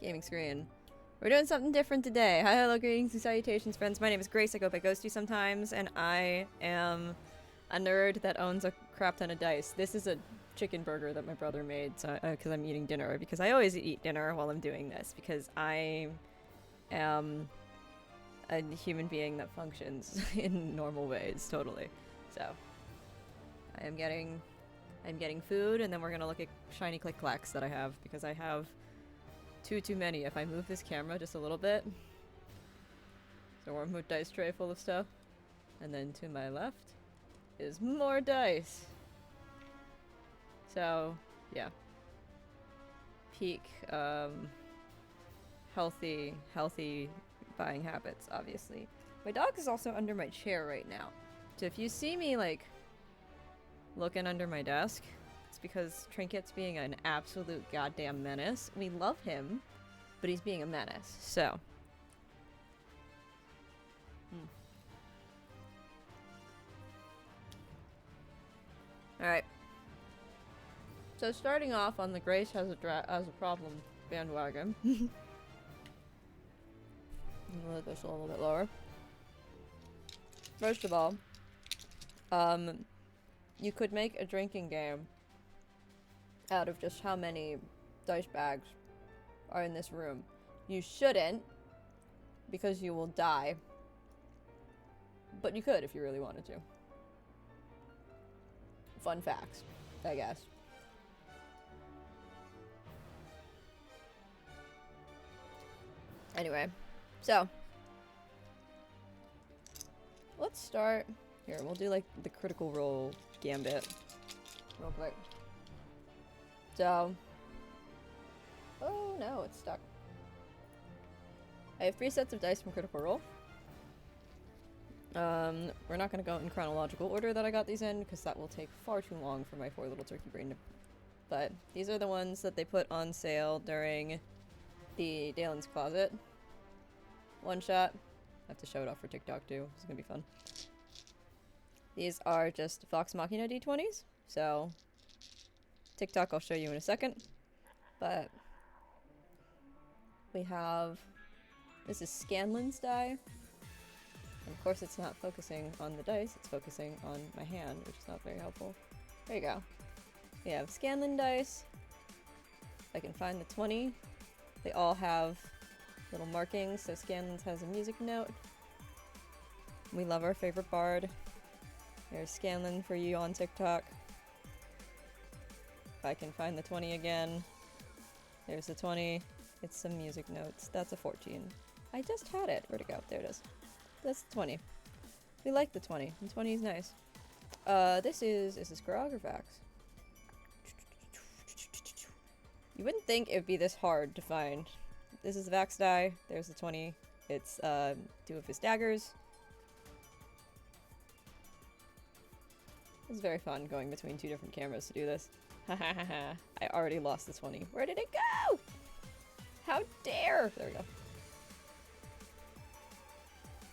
Gaming screen. We're doing something different today. Hi, hello, greetings and salutations, friends. My name is Grace. I go by Ghosty sometimes, and I am a nerd that owns a crap ton of dice. This is a chicken burger that my brother made, so because I'm eating dinner. Because I always eat dinner while I'm doing this, because I am a human being that functions in normal ways, totally. So I'm getting food, and then we're gonna look at shiny click clacks that I have, because I have too many. If I move this camera just a little bit, so one more dice tray full of stuff, and then to my left is more dice. So yeah, peak healthy buying habits, obviously. My dog is also under my chair right now, so if you see me like looking under my desk, it's because Trinket's being an absolute goddamn menace. We love him, but he's being a menace, so. Alright. So starting off on the Grace has a problem bandwagon. Lower this a little bit lower. First of all, you could make a drinking game out of just how many dice bags are in this room. You shouldn't, because you will die. But you could if you really wanted to. Fun facts, I guess. Anyway, so let's start here. We'll do like the Critical Role gambit real quick. So, oh no, it's stuck. I have 3 sets of dice from Critical Role. We're not going to go in chronological order that I got these in, because that will take far too long for my 4 little turkey brain to... But these are the ones that they put on sale during the Dalen's Closet one shot. I have to show it off for TikTok too. It's going to be fun. These are just Vox Machina D20s, so TikTok I'll show you in a second. But we have... This is Scanlan's die. And of course it's not focusing on the dice, it's focusing on my hand, which is not very helpful. There you go. We have Scanlan dice. If I can find the 20. They all have little markings, so Scanlan's has a music note. We love our favorite bard. There's Scanlan for you on TikTok. If I can find the 20 again. There's the 20. It's some music notes. That's a 14. I just had it. Where'd it go? There it is. That's 20. We like the 20. The 20 is nice. Is this Grog or Vax? You wouldn't think it'd be this hard to find. This is the Vax die. There's the 20. It's 2 of his daggers. It's very fun going between 2 different cameras to do this. I already lost the 20. Where did it go? How dare! There we go.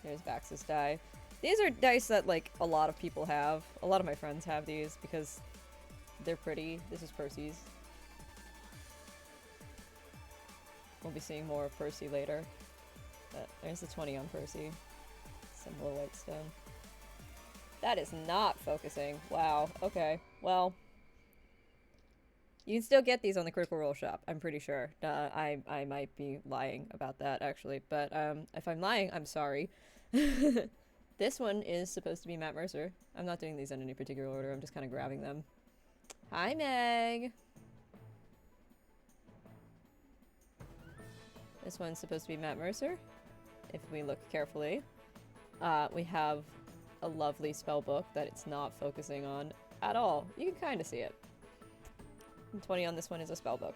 Here's Vax's die. These are dice that, like, a lot of people have. A lot of my friends have these because they're pretty. This is Percy's. We'll be seeing more of Percy later. But there's the 20 on Percy. Symbol of Whitestone. That is not focusing. Wow. Okay. Well. You can still get these on the Critical Role shop, I'm pretty sure. I might be lying about that, actually. But if I'm lying, I'm sorry. This one is supposed to be Matt Mercer. I'm not doing these in any particular order. I'm just kind of grabbing them. Hi, Meg! This one's supposed to be Matt Mercer. If we look carefully. We have a lovely spell book that it's not focusing on at all. You can kind of see it. And 20 on this one is a spell book.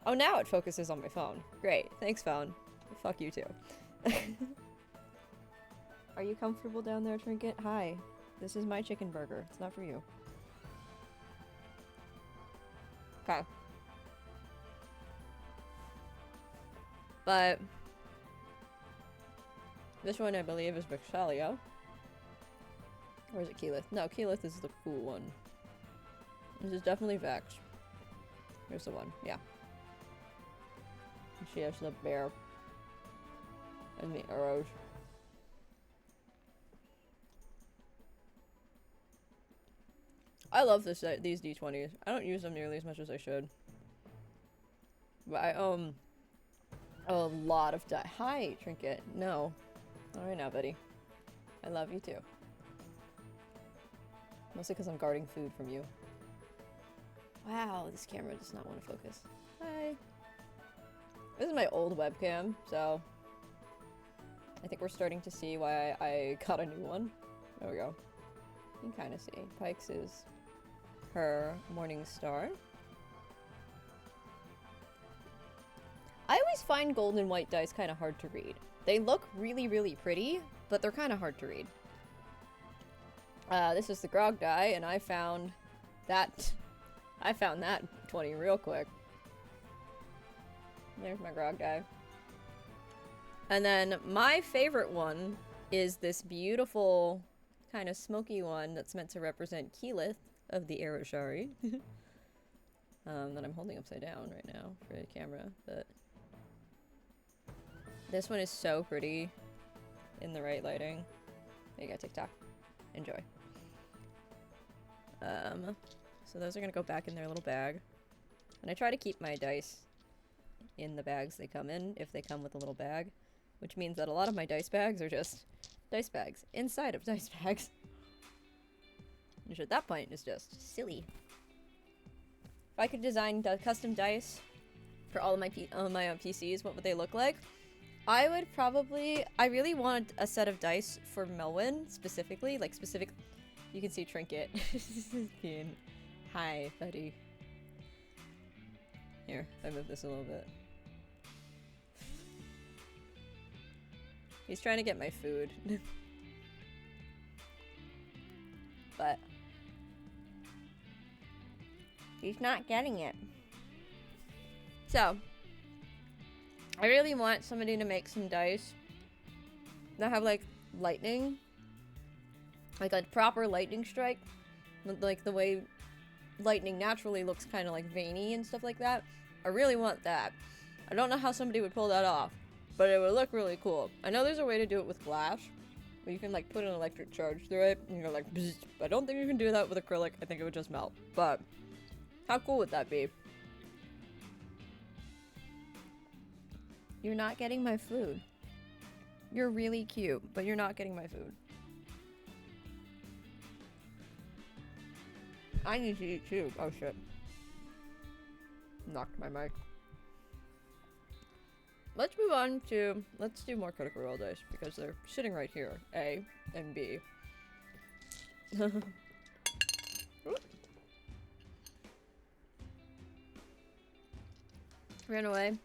Oh, now it focuses on my phone. Great. Thanks, phone. Fuck you, too. Are you comfortable down there, Trinket? Hi. This is my chicken burger. It's not for you. Okay. But this one, I believe, is Vexalia. Or is it Keyleth? No, Keyleth is the cool one. This is definitely Vex. Here's the one, yeah. she has the bear. And the arrows. I love these D20s. I don't use them nearly as much as I should. But I own a lot of die. Hi, Trinket. No. Alright now, buddy. I love you too. Mostly because I'm guarding food from you. Wow, this camera does not want to focus. Hi. This is my old webcam, so I think we're starting to see why I got a new one. There we go. You can kind of see. Pike's is her morning star. I always find gold and white dice kind of hard to read. They look really, really pretty, but they're kind of hard to read. This is the grog die, and I found that 20 real quick. There's my grog die. And then my favorite one is this beautiful kind of smoky one that's meant to represent Keyleth of the Arashari. That I'm holding upside down right now for the camera, but this one is so pretty in the right lighting. There you go, TikTok. Enjoy. So those are gonna go back in their little bag. And I try to keep my dice in the bags they come in, if they come with a little bag. Which means that a lot of my dice bags are just dice bags inside of dice bags. Which at that point is just silly. If I could design custom dice for all of my own PCs, what would they look like? I would probably... I really want a set of dice for Melwyn, specifically. Like, specific... You can see Trinket. Being... Hi, buddy. Here, I move this a little bit. He's trying to get my food. But... he's not getting it. So... I really want somebody to make some dice that have, like, lightning. Like a proper lightning strike. Like the way lightning naturally looks kind of like veiny and stuff like that. I really want that. I don't know how somebody would pull that off, but it would look really cool. I know there's a way to do it with glass, where you can, like, put an electric charge through it, and you're like, bzz. I don't think you can do that with acrylic. I think it would just melt. But how cool would that be? You're not getting my food. You're really cute, but you're not getting my food. I need to eat too. Oh shit. Knocked my mic. Let's move on to... let's do more Critical Role dice, because they're sitting right here. A and B. Ran away.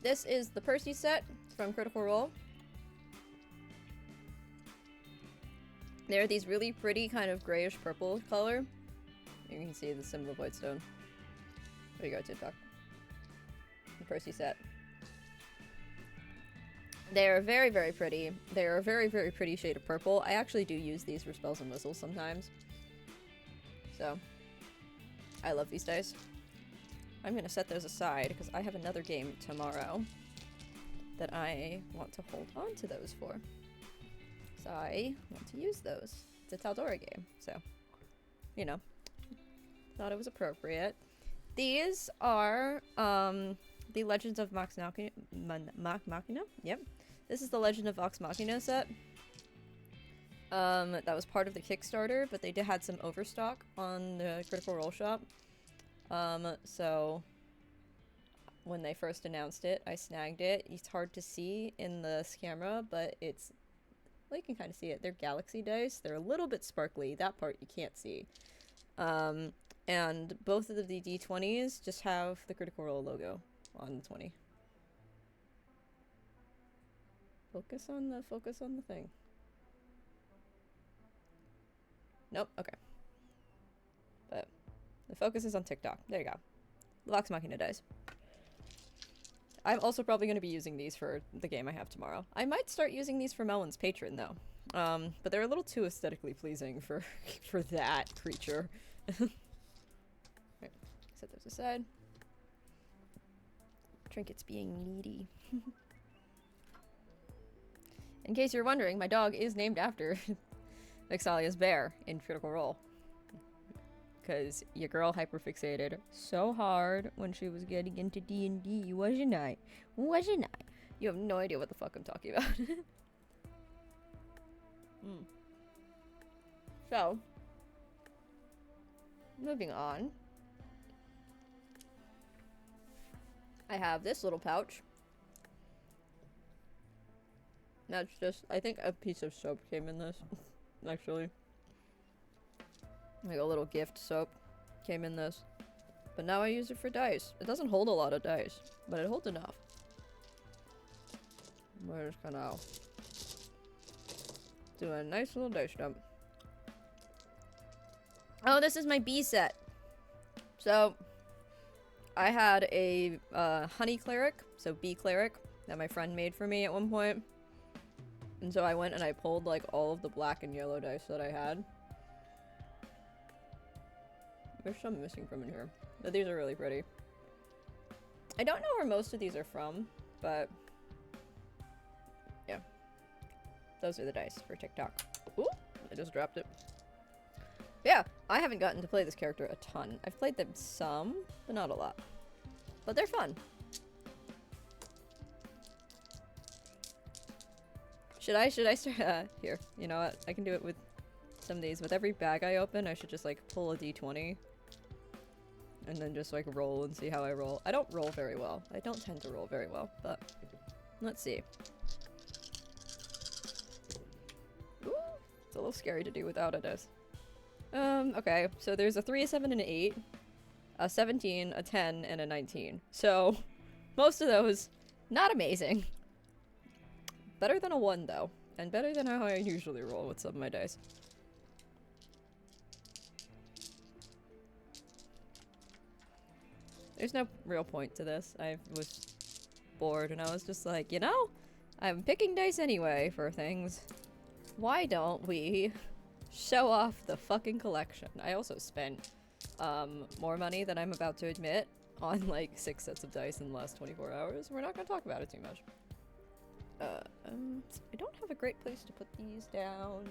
This is the Percy set from Critical Role. They're these really pretty kind of grayish purple color. You can see the symbol of Whitestone. There you go, TikTok. The Percy set. They are very, very pretty. They are a very, very pretty shade of purple. I actually do use these for spells and whistles sometimes. So, I love these dice. I'm gonna set those aside because I have another game tomorrow that I want to hold on to those for. So I want to use those. It's a Taldora game, so, you know, thought it was appropriate. These are, the Legends of Vox Machina? Yep. This is the Legend of Vox Machina set. That was part of the Kickstarter, but they had some overstock on the Critical Role shop. So when they first announced it, I snagged it. It's hard to see in this camera, but it's, well, you can kind of see it. They're galaxy dice. They're a little bit sparkly. That part you can't see. And both of the D20s just have the Critical Role logo on the 20. Focus on the thing. Nope, okay. But the focus is on TikTok. There you go. Vox Machina dice. I'm also probably going to be using these for the game I have tomorrow. I might start using these for Melwyn's patron, though. But they're a little too aesthetically pleasing for for that creature. Right, set those aside. Trinket's being needy. In case you're wondering, my dog is named after Vexalia's bear in Critical Role. Because your girl hyperfixated so hard when she was getting into D&D, wasn't I? Wasn't I? You have no idea what the fuck I'm talking about. So, moving on. I have this little pouch. That's just, I think a piece of soap came in this, actually. Like a little gift soap came in this. But now I use it for dice. It doesn't hold a lot of dice, but it holds enough. We're just gonna do a nice little dice dump. Oh, this is my bee set. So, I had a honey cleric, so bee cleric, that my friend made for me at one point. And so I went and I pulled like all of the black and yellow dice that I had. There's some missing from in here, but these are really pretty. I don't know where most of these are from, but yeah. Those are the dice for TikTok. Ooh, I just dropped it. Yeah, I haven't gotten to play this character a ton. I've played them some, but not a lot. But they're fun. Should I start, here, you know what? I can do it with some of these. With every bag I open, I should just like pull a d20. And then just like roll and see how I roll. I don't roll very well. I don't tend to roll very well, but let's see. Ooh, it's a little scary to do without a dice. Okay, so there's a 3, a 7, and an 8, a 17, a 10, and a 19. So, most of those, not amazing. Better than a 1, though. And better than how I usually roll with some of my dice. There's no real point to this. I was bored, and I was just like, you know, I'm picking dice anyway for things. Why don't we show off the fucking collection? I also spent more money than I'm about to admit on like 6 sets of dice in the last 24 hours. We're not gonna talk about it too much. I don't have a great place to put these down.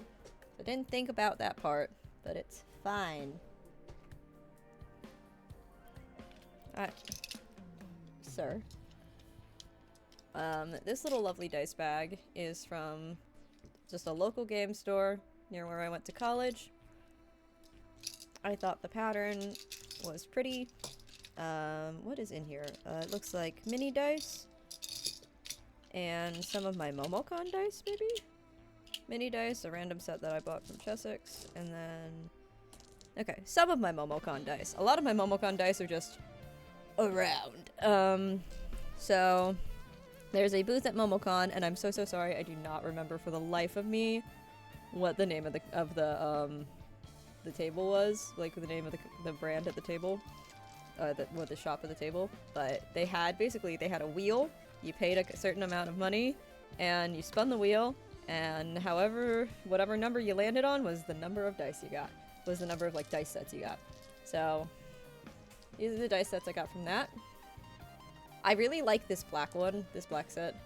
I didn't think about that part, but it's fine. Sir. This little lovely dice bag is from just a local game store near where I went to college. I thought the pattern was pretty. What is in here? It looks like mini dice and some of my Momocon dice, maybe? Mini dice, a random set that I bought from Chessex, and then... Okay, some of my Momocon dice. A lot of my Momocon dice are just around. So there's a booth at Momocon, and I'm so sorry, I do not remember for the life of me what the name of the table was, like the name of the brand at the table, the shop at the table. But they had a wheel. You paid a certain amount of money, and you spun the wheel, and whatever number you landed on was the number of dice you got. Was the number of like dice sets you got. So these are the dice sets I got from that. I really like this black one, this black set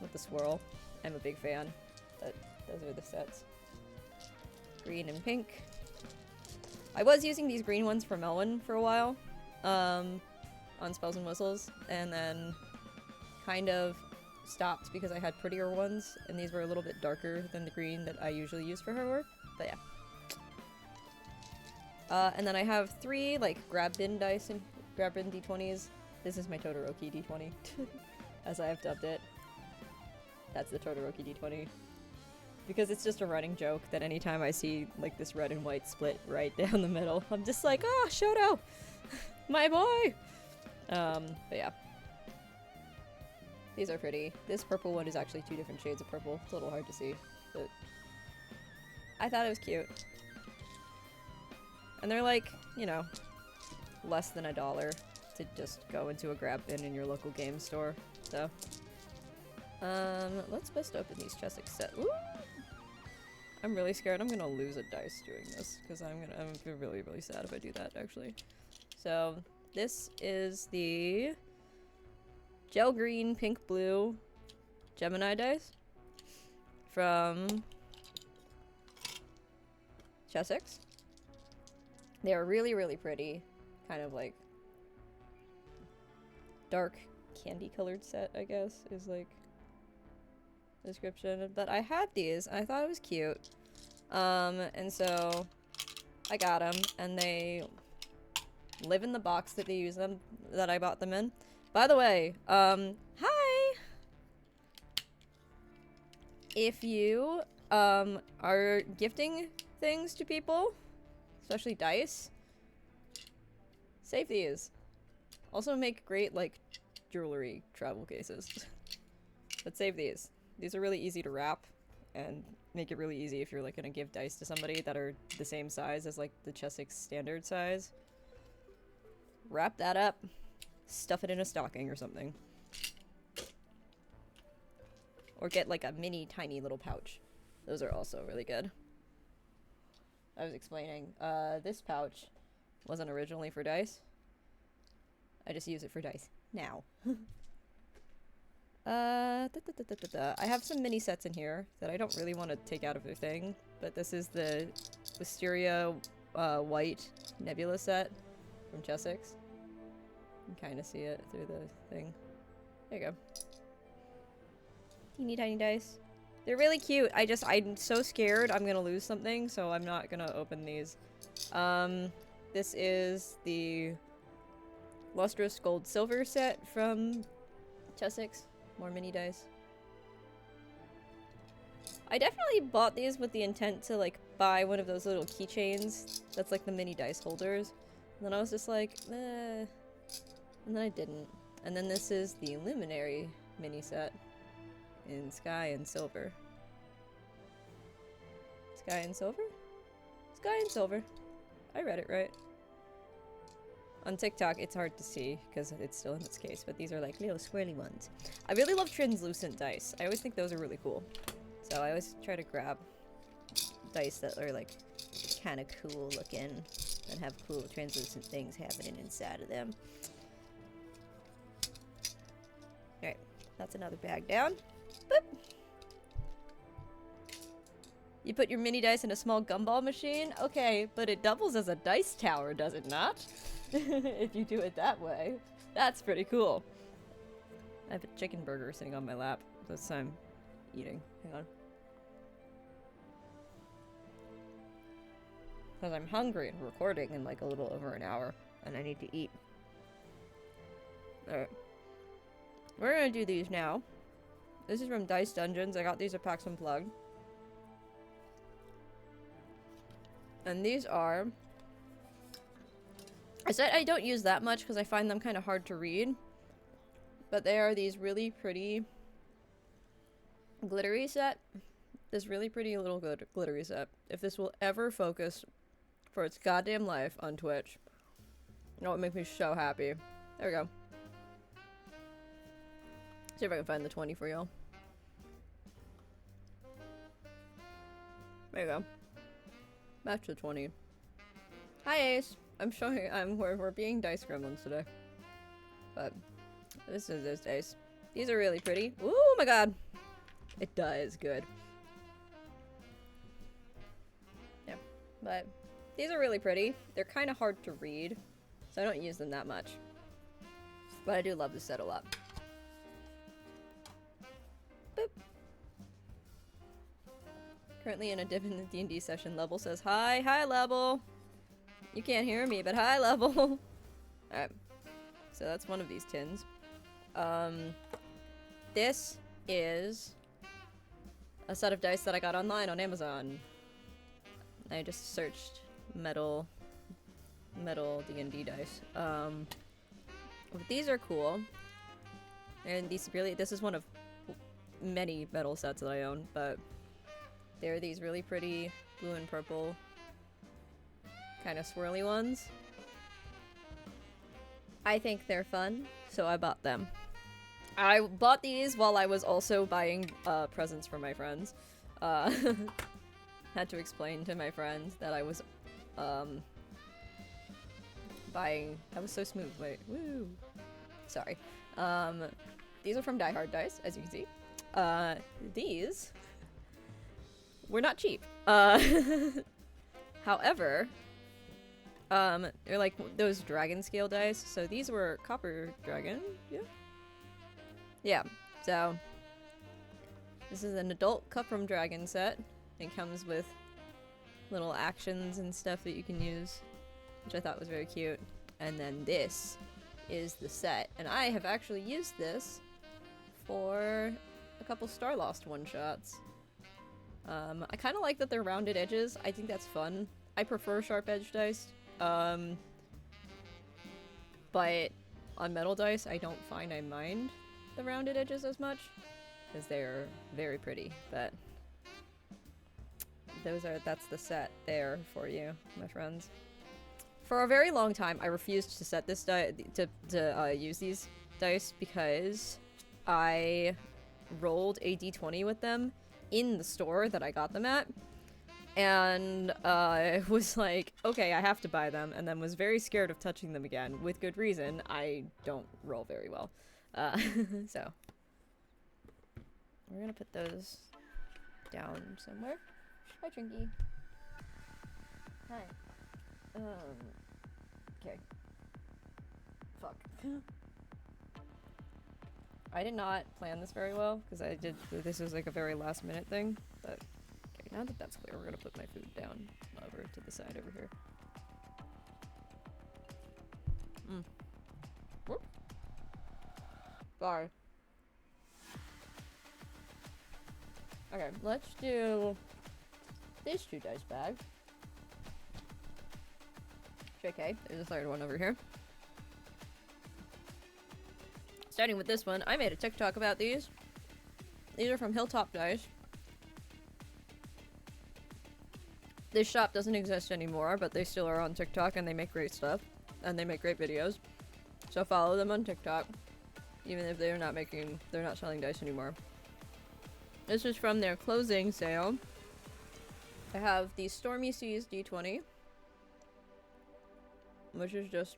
with the swirl. I'm a big fan. But those are the sets. Green and pink. I was using these green ones for Melwyn for a while, on Spells and Whistles, and then kind of stopped because I had prettier ones, and these were a little bit darker than the green that I usually use for her work. But yeah. And then I have 3 like grab bin dice and grab bin d20s. This is my Todoroki d20, as I have dubbed it. That's the Todoroki d20. Because it's just a running joke that anytime I see like this red and white split right down the middle, I'm just like, oh, Shoto! My boy! But yeah. These are pretty. This purple one is actually 2 different shades of purple. It's a little hard to see, but I thought it was cute. And they're like, you know, less than $1 to just go into a grab bin in your local game store. So, let's best open these Chessex set. Ooh! I'm really scared I'm gonna lose a dice doing this, because I'm gonna be really, really sad if I do that, actually. So, this is the gel green, pink, blue Gemini dice from Chessex. They are really, really pretty. Kind of like dark candy colored set, I guess, is like the description. But I had these, and I thought it was cute. And so I got them, and they live in the box that they use them, that I bought them in. By the way, hi! If you, are gifting things to people, especially dice, save these. Also make great, like, jewelry travel cases. But save these. These are really easy to wrap, and make it really easy if you're, like, gonna give dice to somebody that are the same size as, like, the Chessex standard size. Wrap that up, stuff it in a stocking or something. Or get, like, a mini tiny little pouch. Those are also really good. I was explaining, this pouch wasn't originally for dice. I just use it for dice now. I have some mini sets in here that I don't really want to take out of their thing, but this is the Wisteria white nebula set from Chessex. You can kind of see it through the thing. There you go. Teeny tiny dice. They're really cute. I'm so scared I'm gonna lose something, so I'm not gonna open these. This is the Lustrous Gold Silver set from Chessex. More mini dice. I definitely bought these with the intent to, like, buy one of those little keychains that's like the mini dice holders. And then I was just like, eh. And then I didn't. And then this is the Luminary mini set in Sky and Silver. Sky and Silver? Sky and Silver. I read it right. On TikTok, it's hard to see because it's still in its case, but these are like little squirrely ones. I really love translucent dice. I always think those are really cool. So I always try to grab dice that are like kind of cool looking and have cool translucent things happening inside of them. Alright, that's another bag down. Boop. You put your mini dice in a small gumball machine? Okay, but it doubles as a dice tower, does it not? If you do it that way. That's pretty cool. I have a chicken burger sitting on my lap. This time eating. Hang on. Because I'm hungry and recording in like a little over an hour. And I need to eat. Alright. We're gonna do these now. This is from Dice Dungeons. I got these at PAX Unplugged. And these are... I said I don't use that much because I find them kind of hard to read. But they are these really pretty glittery set. This really pretty little glittery set. If this will ever focus for its goddamn life on Twitch, you know what would make me so happy? There we go. See if I can find the 20 for y'all. There you go. Match the 20. Hi Ace! I'm showing we're being dice gremlins today. But this is those dice. These are really pretty. Oh my god! It does good. Yeah. But these are really pretty. They're kind of hard to read, so I don't use them that much. But I do love this set a lot. Boop. Currently in a div in the D&D session. Level says, hi. Hi, Level. You can't hear me, but hi, Level. Alright. So that's one of these tins. This is a set of dice that I got online on Amazon. I just searched metal D&D dice. But these are cool. And this is one of many metal sets that I own, but they're these really pretty blue and purple kind of swirly ones. I think they're fun, so I bought them. I bought these while I was also buying presents for my friends. Had to explain to my friends that I was buying... That was so smooth, wait, woo! Sorry. these are from Die Hard Dice, as you can see. These were not cheap. However, they're like those dragon scale dice. So these were Copper Dragon. Yeah. Yeah. So this is an adult Cuprum Dragon set. It comes with little actions and stuff that you can use, which I thought was very cute. And then this is the set, and I have actually used this for a couple Starlost one-shots. I kind of like that they're rounded edges. I think that's fun. I prefer sharp edge dice, but on metal dice, I don't find I mind the rounded edges as much, because they're very pretty. But that's the set there for you, my friends. For a very long time, I refused to set this use these dice because I rolled a d20 with them in the store that I got them at, and was like, okay, I have to buy them, and then was very scared of touching them again, with good reason. I don't roll very well. So we're gonna put those down somewhere. Hi, Trinky. Hi. Okay. Fuck. I did not plan this very well, because this was like a very last minute thing, but okay, now that that's clear, we're gonna put my food down over to the side over here. Whoop. Sorry. Okay, let's do these two dice bags. JK, there's a third one over here. Starting with this one, I made a TikTok about these. These are from Hilltop Dice. This shop doesn't exist anymore, but they still are on TikTok and they make great stuff. And they make great videos. So follow them on TikTok. Even if they're not selling dice anymore. This is from their closing sale. I have the Stormy Seas D20. Which is just...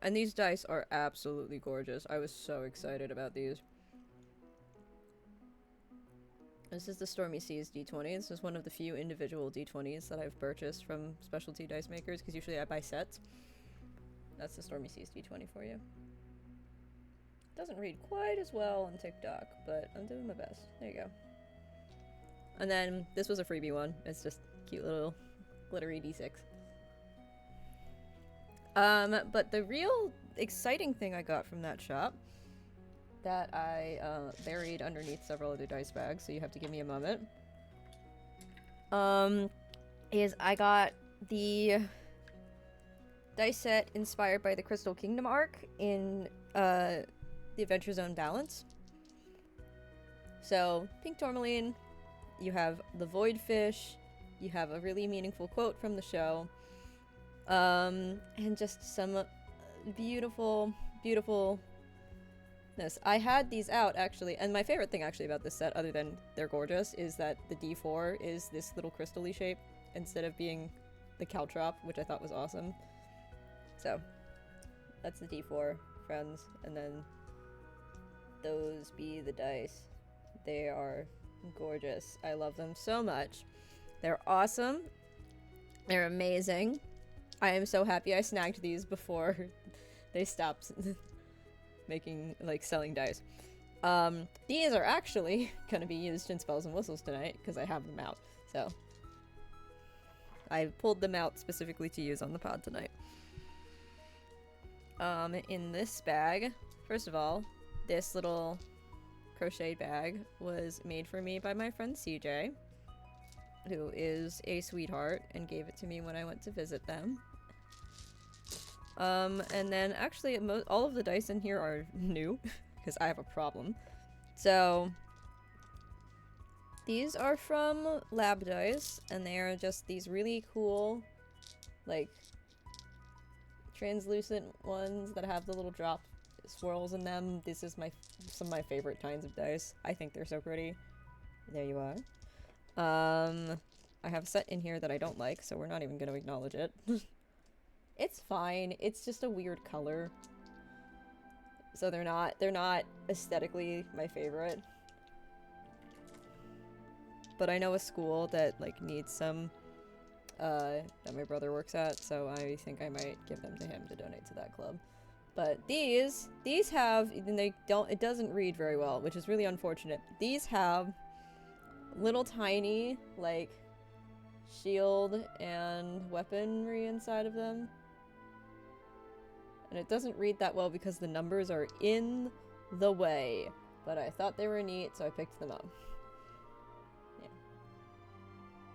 And these dice are absolutely gorgeous. I was so excited about these. This is the Stormy Seas D20. This is one of the few individual D20s that I've purchased from specialty dice makers, because usually I buy sets. That's the Stormy Seas D20 for you. Doesn't read quite as well on TikTok, but I'm doing my best. There you go. And then this was a freebie one. It's just cute little glittery D6. But the real exciting thing I got from that shop that I buried underneath several other dice bags, so you have to give me a moment, is I got the dice set inspired by the Crystal Kingdom arc in the Adventure Zone Balance. So, pink tourmaline, you have the Void Fish, you have a really meaningful quote from the show, and just some beautiful, beautifulness. I had these out, actually, and my favorite thing, actually, about this set, other than they're gorgeous, is that the D4 is this little crystal-y shape, instead of being the caltrop, which I thought was awesome. So, that's the D4, friends, and then those be the dice. They are gorgeous. I love them so much. They're awesome. They're amazing. I am so happy I snagged these before they stopped selling dice. These are actually gonna be used in Spells and Whistles tonight, because I have them out. So, I pulled them out specifically to use on the pod tonight. In this bag, first of all, this little crochet bag was made for me by my friend CJ, who is a sweetheart and gave it to me when I went to visit them. And then actually all of the dice in here are new because I have a problem. So these are from Lab Dice, and they are just these really cool, like, translucent ones that have the little drop swirls in them. This is some of my favorite kinds of dice. I think they're so pretty. There you are. I have a set in here that I don't like, so we're not even going to acknowledge it. It's fine. It's just a weird color. So they're not aesthetically my favorite. But I know a school that like needs some that my brother works at, so I think I might give them to him to donate to that club. But these have, it doesn't read very well, which is really unfortunate. These have little tiny, like, shield and weaponry inside of them. And it doesn't read that well because the numbers are in the way. But I thought they were neat, so I picked them up. Yeah.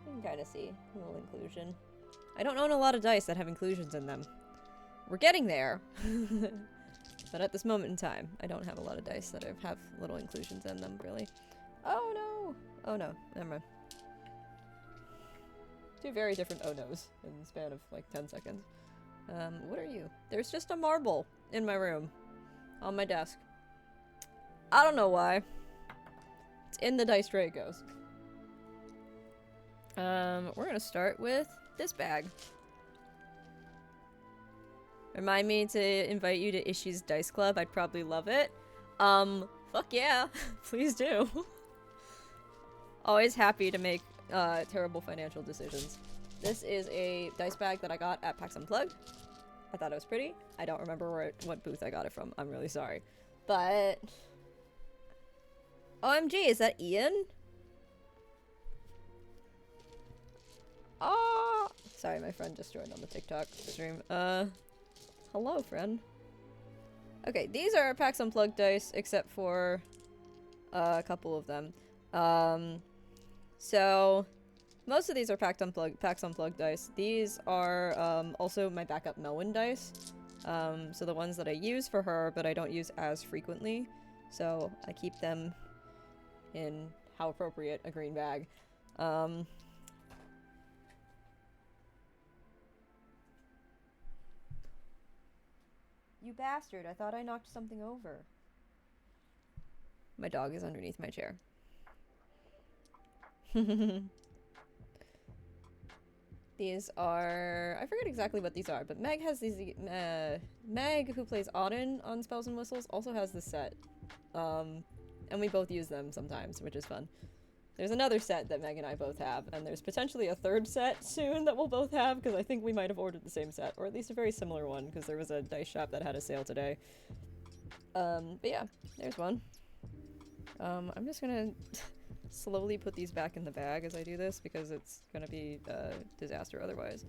You can kind of see a little inclusion. I don't own a lot of dice that have inclusions in them. We're getting there. But at this moment in time, I don't have a lot of dice that have little inclusions in them, really. Oh no! Oh no, never mind. Two very different oh no's in the span of like 10 seconds. What are you? There's just a marble in my room. On my desk. I don't know why. It's in the dice tray it goes. We're gonna start with this bag. Remind me to invite you to Ishi's Dice Club. I'd probably love it. Fuck yeah. Please do. Always happy to make terrible financial decisions. This is a dice bag that I got at PAX Unplugged. I thought it was pretty. I don't remember what booth I got it from. I'm really sorry. But... OMG, is that Ian? Oh! Sorry, my friend just joined on the TikTok stream. Hello, friend. Okay, these are PAX Unplugged dice, except for a couple of them. So most of these are PAX Unplugged dice. These are also my backup Melwyn dice. So the ones that I use for her, but I don't use as frequently. So I keep them in, how appropriate, a green bag. You bastard, I thought I knocked something over. My dog is underneath my chair. These are... I forget exactly what these are, but Meg has these... Meg, who plays Auden on Spells and Whistles, also has this set. And we both use them sometimes, which is fun. There's another set that Meg and I both have, and there's potentially a third set soon that we'll both have, because I think we might have ordered the same set, or at least a very similar one, because there was a dice shop that had a sale today. But yeah, there's one. I'm just gonna slowly put these back in the bag as I do this, because it's gonna be a disaster otherwise.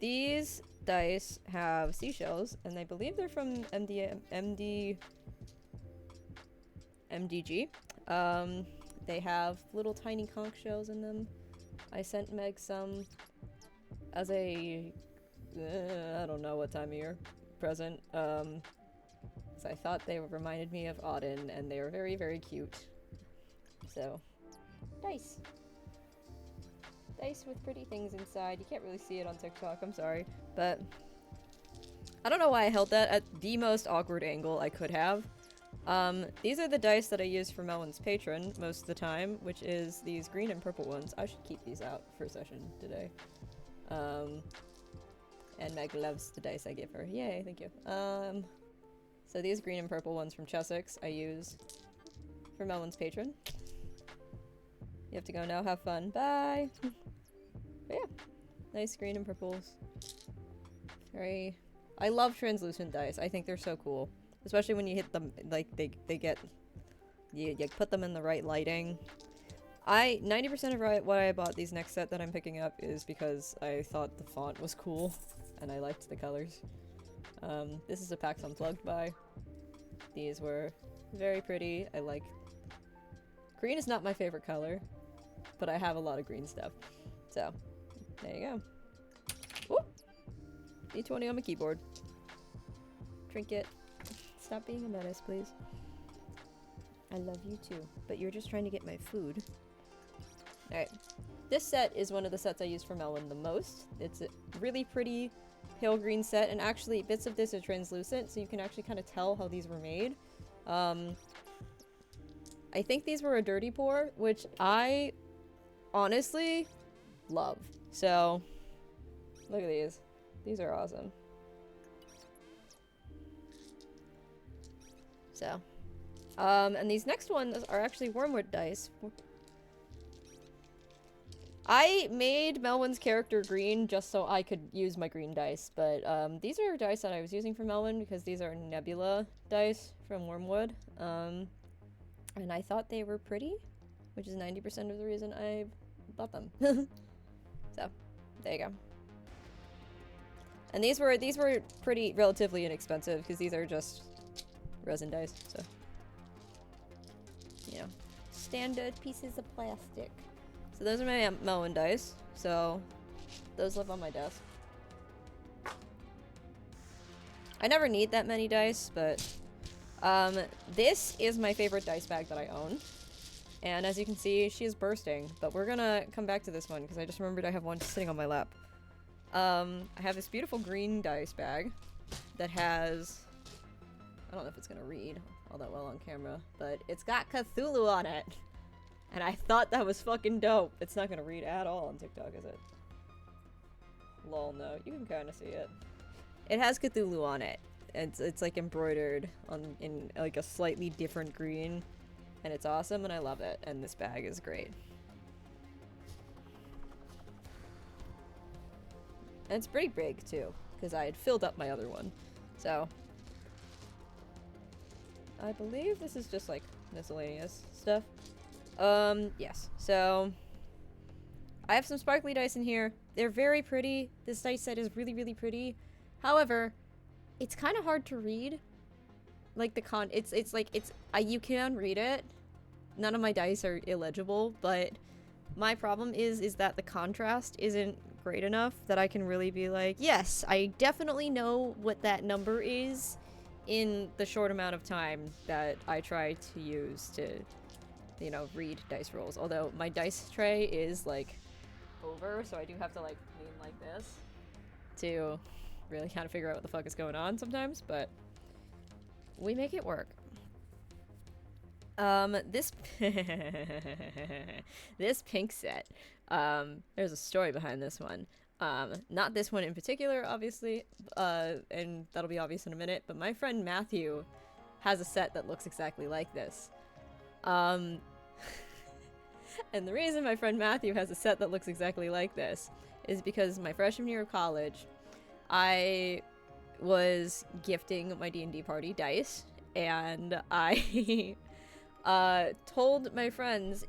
These dice have seashells, and I believe they're from MDG. They have little tiny conch shells in them. I sent Meg some as a, I don't know what time of year, present. So I thought they reminded me of Auden, and they are very, very cute. So, dice. Dice with pretty things inside. You can't really see it on TikTok, I'm sorry. But, I don't know why I held that at the most awkward angle I could have. These are the dice that I use for Melwyn's patron most of the time, which is these green and purple ones. I should keep these out for a session today. And Meg loves the dice I give her. Yay, thank you. So these green and purple ones from Chessex I use for Melwyn's patron. You have to go now, have fun. Bye! But yeah, nice green and purples. Very... I love translucent dice. I think they're so cool. Especially when you hit them, like, they get... You put them in the right lighting. 90% of why I bought these next set that I'm picking up is because I thought the font was cool, and I liked the colors. This is a PAX Unplugged buy. These were very pretty. I like... Green is not my favorite color, but I have a lot of green stuff. So, there you go. Ooh! D20 on my keyboard. Trinket. Stop being a menace, please. I love you too, but you're just trying to get my food. Alright. This set is one of the sets I use for Melwyn the most. It's a really pretty pale green set, and actually bits of this are translucent, so you can actually kind of tell how these were made. I think these were a dirty pour, which I honestly love. So, look at these. These are awesome. So, and these next ones are actually Wormwood dice. I made Melwyn's character green just so I could use my green dice, but these are dice that I was using for Melwyn because these are Nebula dice from Wormwood. And I thought they were pretty, which is 90% of the reason I bought them. So, there you go. And these were pretty relatively inexpensive because these are just resin dice, so you know, standard pieces of plastic. So those are my Melwyn dice. So those live on my desk. I never need that many dice, but this is my favorite dice bag that I own. And as you can see, she is bursting, but we're gonna come back to this one because I just remembered I have one sitting on my lap. I have this beautiful green dice bag that has, I don't know if it's gonna read all that well on camera, but it's got Cthulhu on it. And I thought that was fucking dope. It's not gonna read at all on TikTok, is it? Lol, no. You can kind of see it. It has Cthulhu on it. It's like embroidered on in like a slightly different green, and it's awesome, and I love it. And this bag is great. And it's pretty big too, because I had filled up my other one. So I believe this is just like miscellaneous stuff. Yes. So I have some sparkly dice in here. They're very pretty. This dice set is really, really pretty. However, it's kind of hard to read. Like you can read it. None of my dice are illegible, but my problem is that the contrast isn't great enough that I can really be like, yes, I definitely know what that number is in the short amount of time that I try to use to, you know, read dice rolls. Although my dice tray is like over, so I do have to like lean like this to really kind of figure out what the fuck is going on sometimes, but we make it work. This this pink set, there's a story behind this one. Not this one in particular, obviously, and that'll be obvious in a minute, but my friend Matthew has a set that looks exactly like this. And the reason my friend Matthew has a set that looks exactly like this is because my freshman year of college, I was gifting my D&D party dice, and I told my friend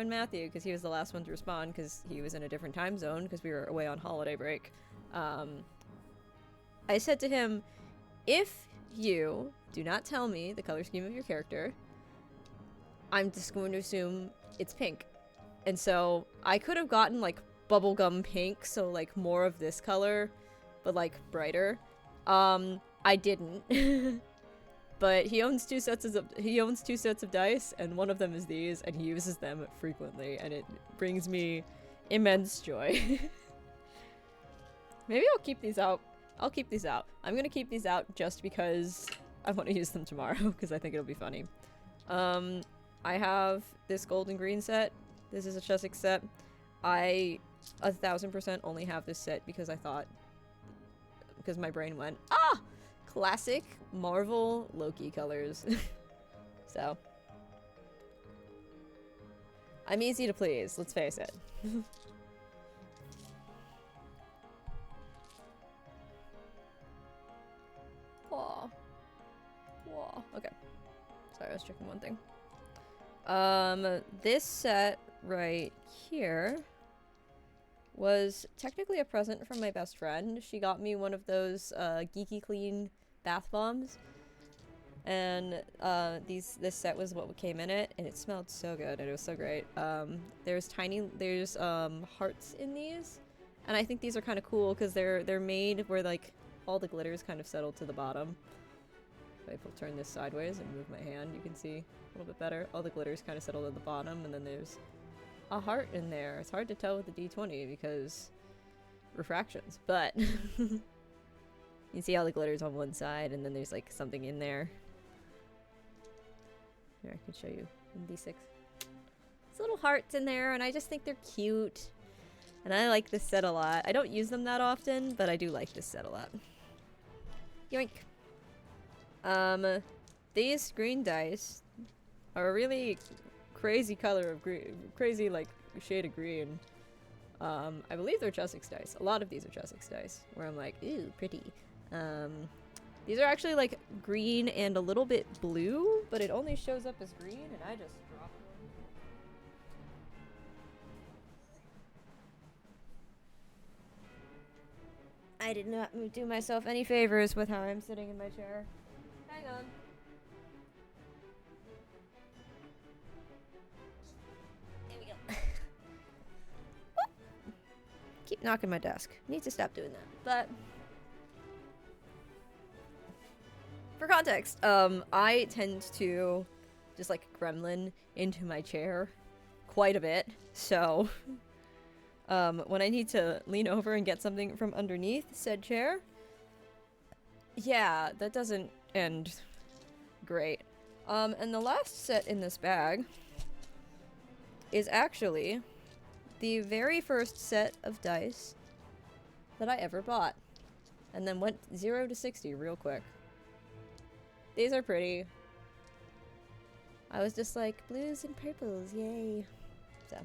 Matthew, because he was the last one to respond because he was in a different time zone because we were away on holiday break. I said to him, if you do not tell me the color scheme of your character, I'm just going to assume it's pink. And so I could have gotten like bubblegum pink, so like more of this color, but like brighter. I didn't. But he owns two sets of dice, and one of them is these, and he uses them frequently, and it brings me immense joy. Maybe I'll keep these out. I'll keep these out. I'm gonna keep these out just because I want to use them tomorrow, because I think it'll be funny. I have this gold and green set. This is a Chessex set. I 1000% only have this set because because my brain went, ah! Classic Marvel Loki colors. So I'm easy to please, let's face it. Aw. Aw. Okay. Sorry, I was checking one thing. This set right here was technically a present from my best friend. She got me one of those Geeky Clean bath bombs, and this set was what came in it, and it smelled so good and it was so great. There's hearts in these, and I think these are kind of cool because they're made where like all the glitters kind of settle to the bottom. If I turn this sideways and move my hand, you can see a little bit better. All the glitters kind of settle to the bottom, and then there's a heart in there. It's hard to tell with the D20 because refractions, but you see all the glitters on one side, and then there's like something in there. Here, I can show you in D6. There's little hearts in there, and I just think they're cute. And I like this set a lot. I don't use them that often, but I do like this set a lot. Yoink. these green dice are a really crazy color of green, crazy like shade of green. I believe they're Chessex dice. A lot of these are Chessex dice, where I'm like, ooh, pretty. These are actually like green and a little bit blue, but it only shows up as green, and I just dropped one. I did not do myself any favors with how I'm sitting in my chair. Hang on. There we go. Keep knocking my desk. Need to stop doing that. But for context, I tend to just like gremlin into my chair quite a bit. So when I need to lean over and get something from underneath said chair, yeah, that doesn't end great. And the last set in this bag is actually the very first set of dice that I ever bought. And then went 0 to 60 real quick. These are pretty. I was just like, blues and purples, yay. So.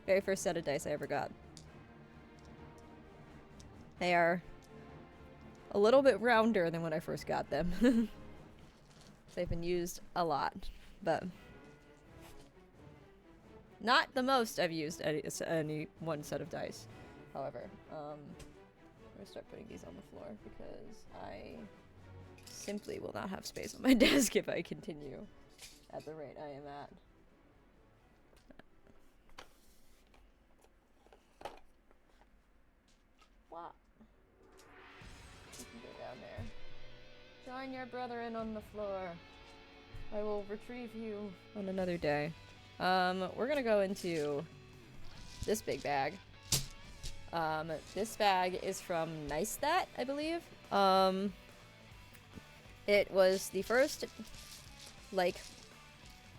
Very first set of dice I ever got. They are a little bit rounder than when I first got them. They've been used a lot, but not the most I've used any one set of dice. However, I'm gonna start putting these on the floor because I simply will not have space on my desk if I continue at the rate I am at. What? You can go down there. Join your brethren on the floor. I will retrieve you on another day. We're gonna go into this big bag. This bag is from Nice That, I believe. It was the first, like,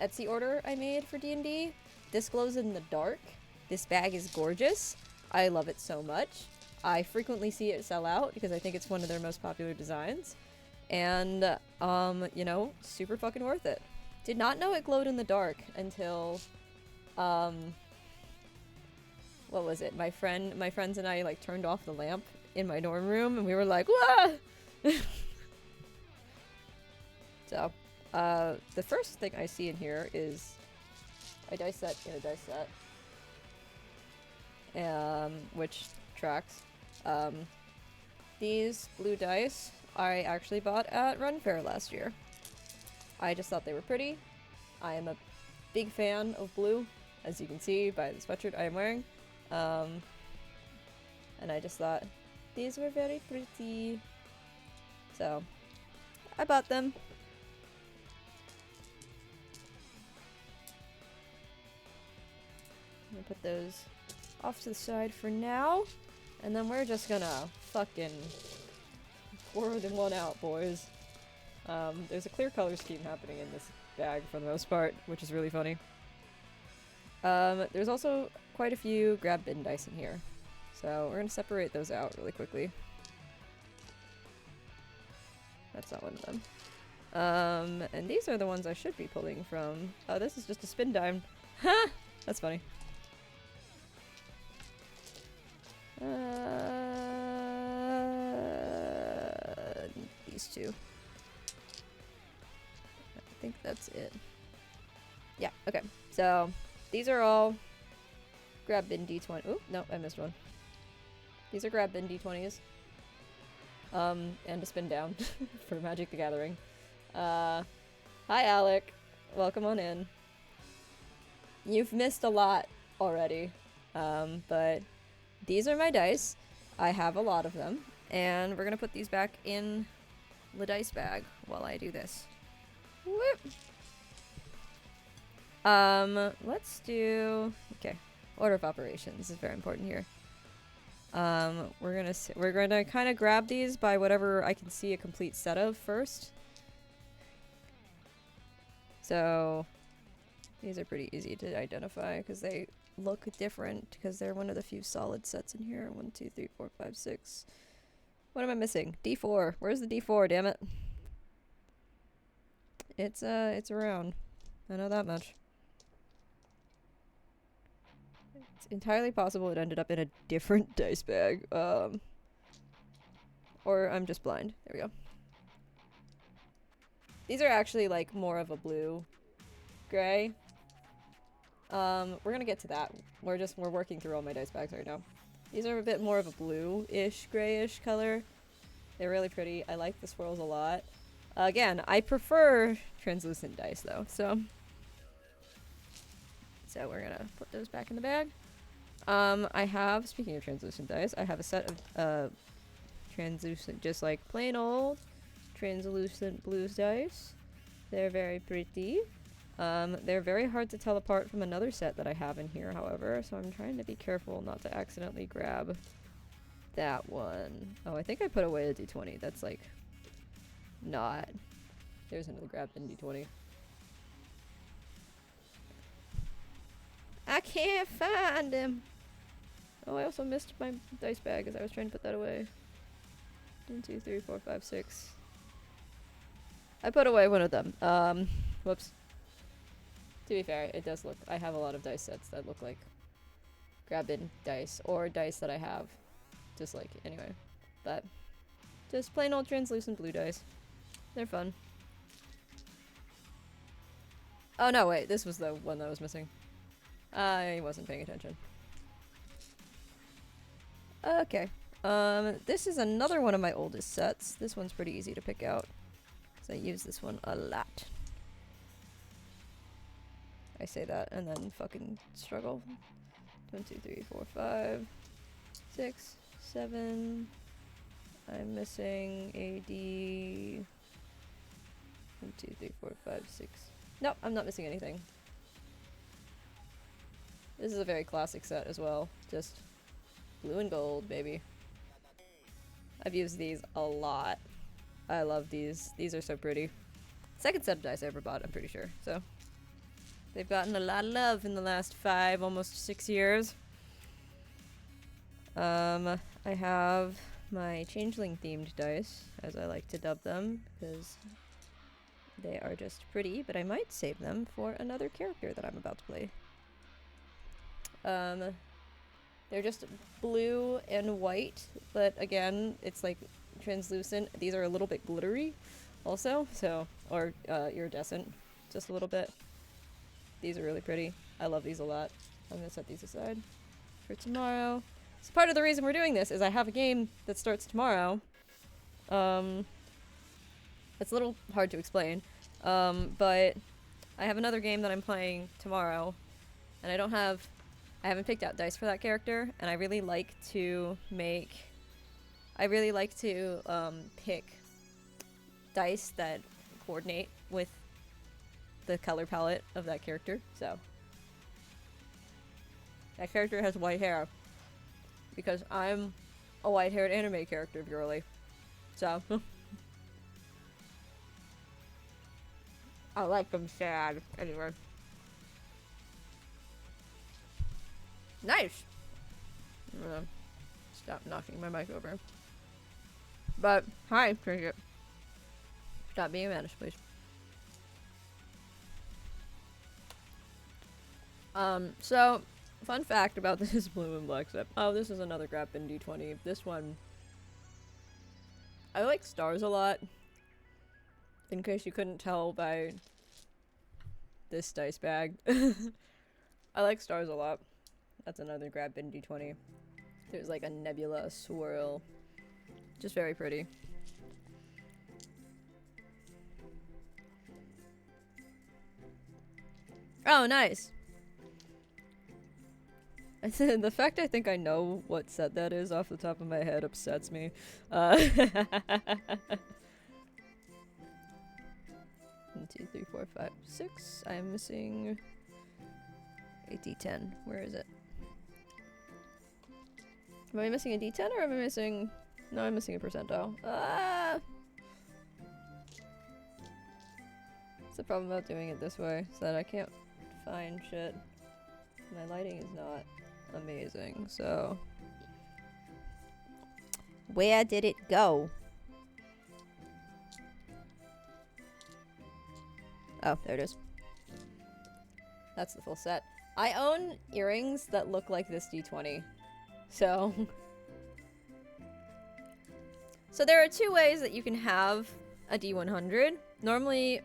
Etsy order I made for D&D. This glows in the dark. This bag is gorgeous. I love it so much. I frequently see it sell out because I think it's one of their most popular designs. And, you know, super fucking worth it. Did not know it glowed in the dark until, what was it? My friends and I, like, turned off the lamp in my dorm room, and we were like, wah! So, the first thing I see in here is a dice set in a dice set. Which tracks. These blue dice I actually bought at Run Fair last year. I just thought they were pretty. I am a big fan of blue, as you can see by the sweatshirt I am wearing. And I just thought these were very pretty. So, I bought them. I'm gonna put those off to the side for now. And then we're just gonna fucking pour them one out, boys. There's a clear color scheme happening in this bag for the most part, which is really funny. There's also quite a few grab bin dice in here. So we're gonna separate those out really quickly. That's not one of them. And these are the ones I should be pulling from. Oh, this is just a spin dime. Ha! That's funny. These two. I think that's it. Yeah, okay. So, these are all grab bin D20. Oop, no, I missed one. These are grab bin D20s. And a spin down for Magic the Gathering. Hi, Alec. Welcome on in. You've missed a lot already. But these are my dice. I have a lot of them. And we're gonna put these back in the dice bag while I do this. Whoop. Let's do... Okay. Order of operations is very important here. We're gonna kind of grab these by whatever I can see a complete set of first. So these are pretty easy to identify because they look different because they're one of the few solid sets in here. 1, 2, 3, 4, 5, 6. What am I missing? D4. Where's the D4? Damn it. it's around. I know that much. It's entirely possible it ended up in a different dice bag. Or I'm just blind. There we go. These are actually like more of a blue gray. We're gonna get to that. We're working through all my dice bags right now. These are a bit more of a blue-ish, grayish color. They're really pretty. I like the swirls a lot. Again, I prefer translucent dice though, so we're gonna put those back in the bag. I have, speaking of translucent dice, I have a set of translucent, just like plain old translucent blues dice. They're very pretty. They're very hard to tell apart from another set that I have in here, however, so I'm trying to be careful not to accidentally grab that one. Oh, I think I put away a D20. That's like not. There's another grab bin D20. I can't find him. Oh, I also missed my dice bag as I was trying to put that away. 1, 2, 3, 4, 5, 6. I put away one of them. Whoops. To be fair, it does look. I have a lot of dice sets that look like grab bin dice or dice that I have. Just like, anyway. But just plain old translucent blue dice. They're fun. Oh no, wait, this was the one that was missing. I wasn't paying attention. Okay. This is another one of my oldest sets. This one's pretty easy to pick out, because I use this one a lot. I say that and then fucking struggle. 1, 2, 3, 4, 5, 6, 7. I'm missing a D. 1, 2, 3, 4, 5, 6. Nope, I'm not missing anything. This is a very classic set as well. Just blue and gold, baby. I've used these a lot. I love these. These are so pretty. Second set of dice I ever bought, I'm pretty sure. So they've gotten a lot of love in the last 5, almost 6 years. I have my changeling themed dice, as I like to dub them, because they are just pretty, but I might save them for another character that I'm about to play. They're just blue and white, but again, it's like translucent. These are a little bit glittery also, so, or iridescent, just a little bit. These are really pretty. I love these a lot. I'm gonna set these aside for tomorrow. So part of the reason we're doing this is I have a game that starts tomorrow. It's a little hard to explain, but I have another game that I'm playing tomorrow, and I haven't picked out dice for that character, and I really like to pick dice that coordinate with the color palette of that character, so. That character has white hair, because I'm a white-haired anime character, girly. So. I like them sad. Anyway. Nice! I'm gonna stop knocking my mic over. But, hi, Cricket. Stop being managed, please. So, fun fact about this blue and black set. Oh, this is another grab bin D20. This one, I like stars a lot. In case you couldn't tell by this dice bag. I like stars a lot. That's another grab bin D20. There's like a nebula swirl. Just very pretty. Oh, nice! The fact I think I know what set that is off the top of my head upsets me. 1, 2, 3, 4, 5, 6. I'm missing a D10. Where is it? Am I missing a D10 or am I missing... No, I'm missing a percentile. Ah! That's the problem about doing it this way, is that I can't find shit. My lighting is not amazing, so... Where did it go? Oh, there it is. That's the full set. I own earrings that look like this D20. So... So there are two ways that you can have a D100. Normally,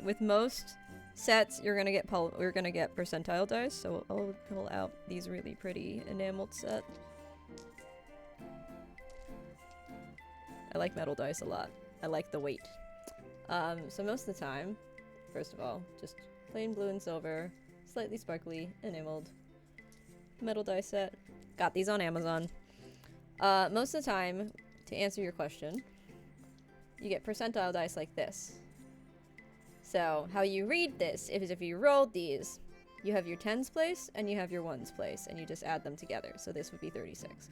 with most sets, you're gonna get percentile dice. So I'll pull out these really pretty enameled set. I like metal dice a lot. I like the weight. So most of the time, first of all, just plain blue and silver, slightly sparkly, enameled metal dice set. Got these on Amazon. Most of the time, to answer your question, you get percentile dice like this. So how you read this is if you rolled these, you have your tens place and you have your ones place, and you just add them together. So this would be 36.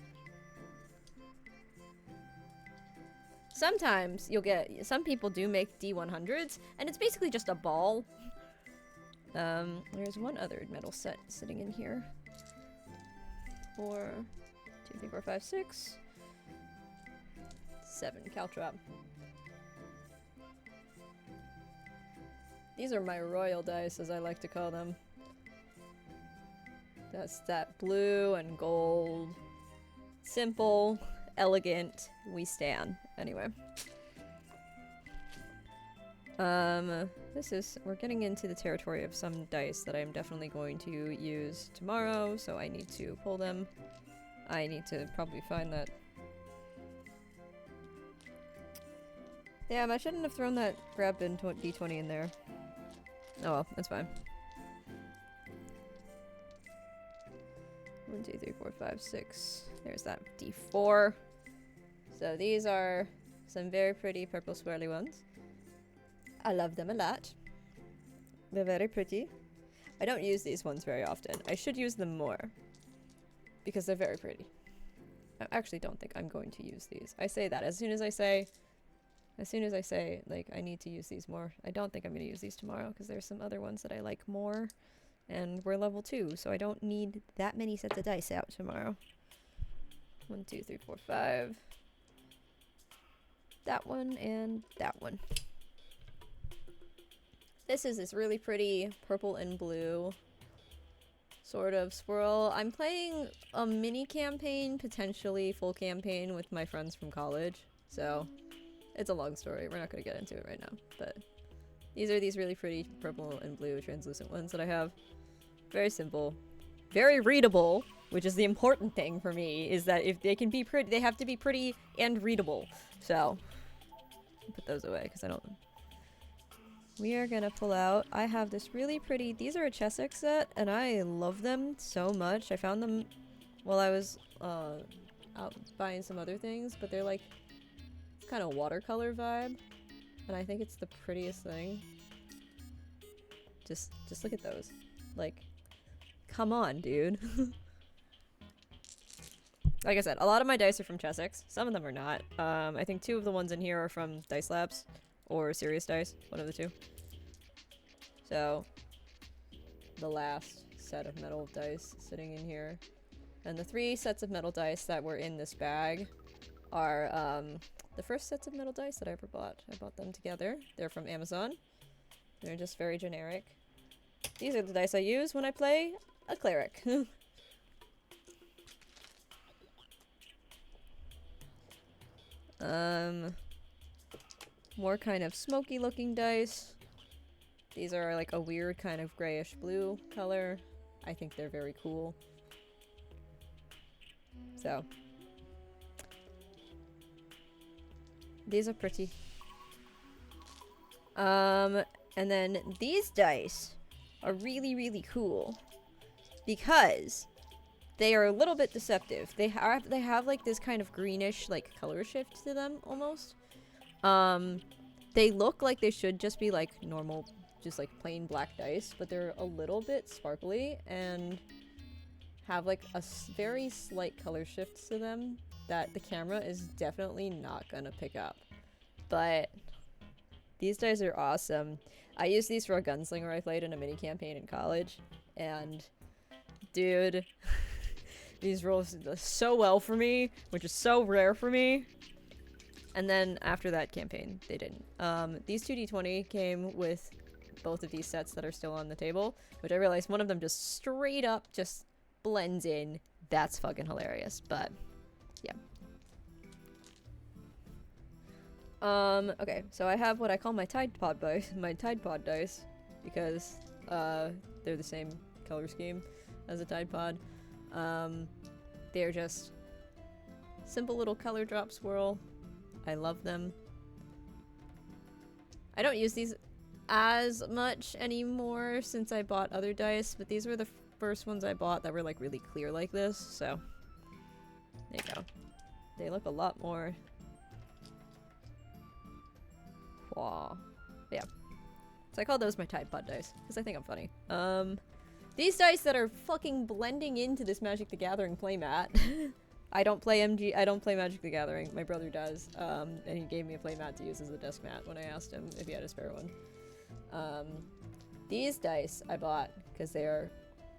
Sometimes you'll get, some people do make D100s, and it's basically just a ball. There's one other metal set sitting in here. 4, 2, 3, 4, 5, 6, 7 caltrop. These are my royal dice, as I like to call them. That's that blue and gold. Simple, elegant, we stand. Anyway. We're getting into the territory of some dice that I'm definitely going to use tomorrow, so I need to pull them. I need to probably find that. Damn, I shouldn't have thrown that grab bin D20 in there. Oh well, that's fine. 1, 2, 3, 4, 5, 6. There's that D4. So these are some very pretty purple swirly ones. I love them a lot. They're very pretty. I don't use these ones very often. I should use them more, because they're very pretty. I actually don't think I'm going to use these. I say that as soon as I say, like, I need to use these more. I don't think I'm going to use these tomorrow, because there's some other ones that I like more. And we're level 2, so I don't need that many sets of dice out tomorrow. 1, 2, 3, 4, 5. That one and that one. This is this really pretty purple and blue sort of swirl. I'm playing a mini campaign, potentially full campaign, with my friends from college. So it's a long story. We're not going to get into it right now. But these are these really pretty purple and blue translucent ones that I have. Very simple. Very readable, which is the important thing for me, is that if they can be pretty, they have to be pretty and readable. So put those away because I don't... We are gonna pull out, I have this really pretty, these are a Chessex set, and I love them so much. I found them while I was out buying some other things, but they're like, it's kind of watercolor vibe, and I think it's the prettiest thing. Just look at those. Like, come on, dude. Like I said, a lot of my dice are from Chessex. Some of them are not. I think 2 of the ones in here are from Dice Labs. Or Serious Dice. One of the 2. So, the last set of metal dice sitting in here. And the 3 sets of metal dice that were in this bag are the first sets of metal dice that I ever bought. I bought them together. They're from Amazon. They're just very generic. These are the dice I use when I play a cleric. More kind of smoky looking dice. These are like a weird kind of grayish blue color. I think they're very cool. So. These are pretty. And then these dice are really, really cool because they are a little bit deceptive. They have like this kind of greenish like color shift to them almost. They look like they should just be like normal, just like plain black dice, but they're a little bit sparkly and have like a very slight color shift to them that the camera is definitely not gonna pick up. But these dice are awesome. I used these for a gunslinger I played in a mini campaign in college, and dude, these roll so well for me, which is so rare for me. And then after that campaign, they didn't. These 2d20 came with both of these sets that are still on the table, which I realized one of them just straight up just blends in. That's fucking hilarious, but yeah. Okay, so I have what I call my Tide Pod dice, because they're the same color scheme as a Tide Pod. They're just simple little color drop swirl. I love them. I don't use these as much anymore since I bought other dice, but these were the first ones I bought that were like really clear like this, so there you go. They look a lot more... Wow. Yeah. So I call those my Tide Pod dice, because I think I'm funny. These dice that are fucking blending into this Magic the Gathering playmat. I don't play Magic the Gathering. My brother does, and he gave me a playmat to use as a desk mat when I asked him if he had a spare one. These dice I bought because they are,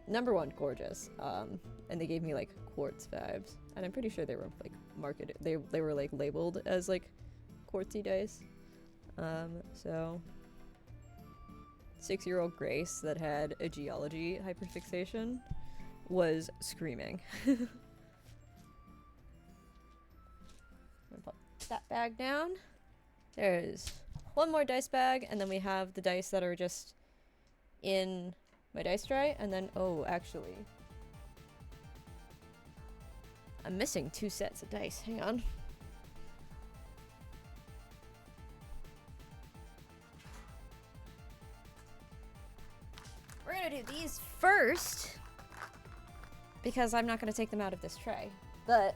number one, gorgeous, and they gave me like quartz vibes, and I'm pretty sure they were like marketed. They were like labeled as like quartzy dice. So 6-year-old Grace that had a geology hyperfixation was screaming. I'm gonna put that bag down. There's one more dice bag, and then we have the dice that are just in my dice tray, and then, oh, actually, I'm missing 2 sets of dice. Hang on. We're gonna do these first, because I'm not gonna take them out of this tray, but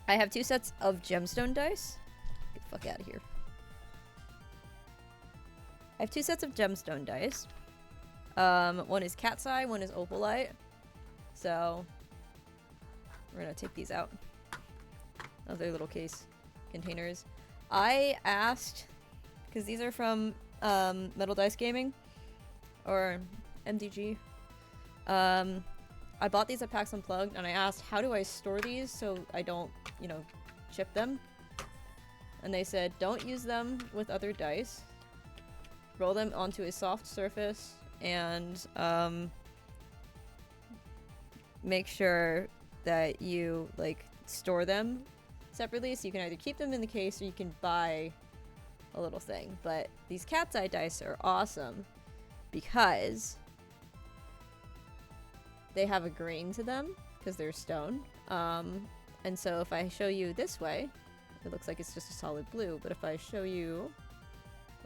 I have 2 sets of gemstone dice. Get the fuck out of here. I have 2 sets of gemstone dice. One is cat's eye, one is opalite. So we're gonna take these out of their little case containers. I asked, because these are from Metal Dice Gaming, or MDG. I bought these at PAX Unplugged, and I asked, how do I store these so I don't, you know, chip them? And they said, don't use them with other dice. Roll them onto a soft surface, and make sure that you, like, store them separately, so you can either keep them in the case or you can buy a little thing. But these cat's eye dice are awesome because they have a grain to them because they're stone. And so if I show you this way, it looks like it's just a solid blue. But if I show you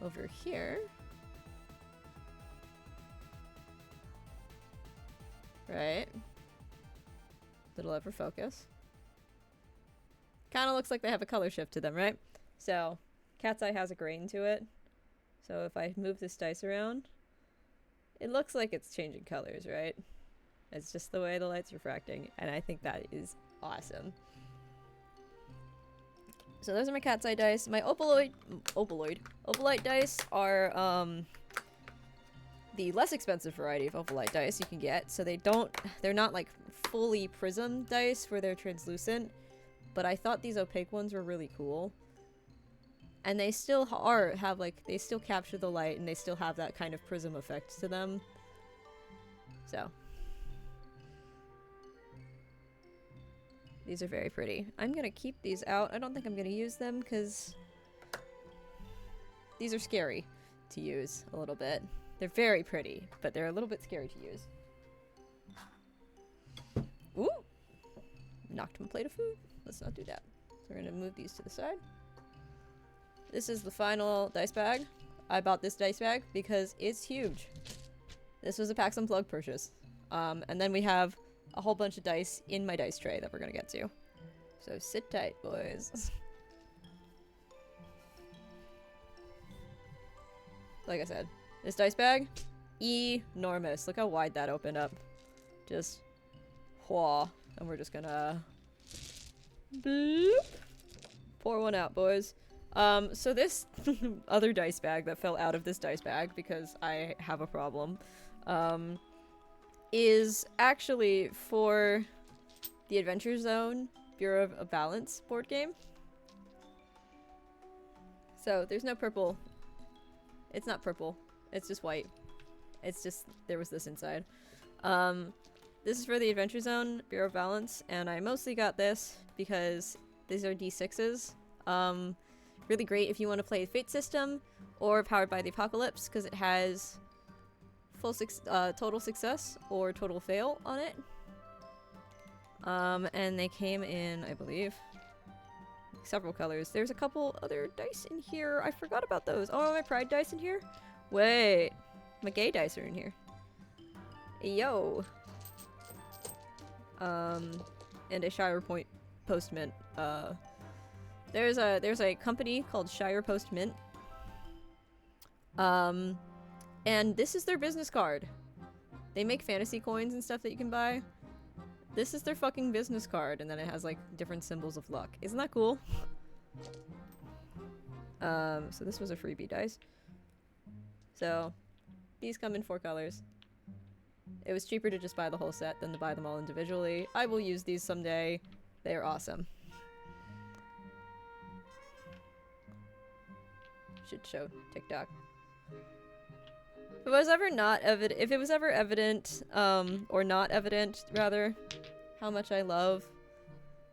over here, right, little ever focus, kind of looks like they have a color shift to them, right? So cat's eye has a grain to it. So if I move this dice around, it looks like it's changing colors, right? It's just the way the light's refracting, and I think that is awesome. So those are my cat's eye dice. My opalite dice are the less expensive variety of opalite dice you can get. So they're not like fully prism dice where they're translucent, but I thought these opaque ones were really cool. And they still they still capture the light, and they still have that kind of prism effect to them. So these are very pretty. I'm gonna keep these out. I don't think I'm gonna use them because these are scary to use a little bit. They're very pretty, but they're a little bit scary to use. Ooh! Knocked my plate of food. Let's not do that. So we're gonna move these to the side. This is the final dice bag. I bought this dice bag because it's huge. This was a PAX Unplugged purchase. And then we have a whole bunch of dice in my dice tray that we're gonna get to. So sit tight, boys. Like I said, this dice bag, enormous. Look how wide that opened up. Just, whoa. And we're just gonna bloop, pour one out, boys. So this other dice bag that fell out of this dice bag because I have a problem, is actually for the Adventure Zone Bureau of Balance board game. So there's no purple. It's not purple. It's just white. It's just, there was this inside. This is for the Adventure Zone Bureau of Balance, and I mostly got this because these are D6s. Really great if you want to play Fate System or Powered by the Apocalypse, because it has full total success or total fail on it. And they came in, I believe, several colors. There's a couple other dice in here. I forgot about those. Oh, my pride dice in here? Wait. My gay dice are in here. Yo. And a Shire Point Post Mint. There's a company called Shire Post Mint. And this is their business card. They make fantasy coins and stuff that you can buy. This is their fucking business card, and then it has like different symbols of luck. Isn't that cool? So this was a freebie dice. So these come in 4 colors. It was cheaper to just buy the whole set than to buy them all individually. I will use these someday. They are awesome. Should show TikTok. If it was ever evident, or not evident, rather, how much I love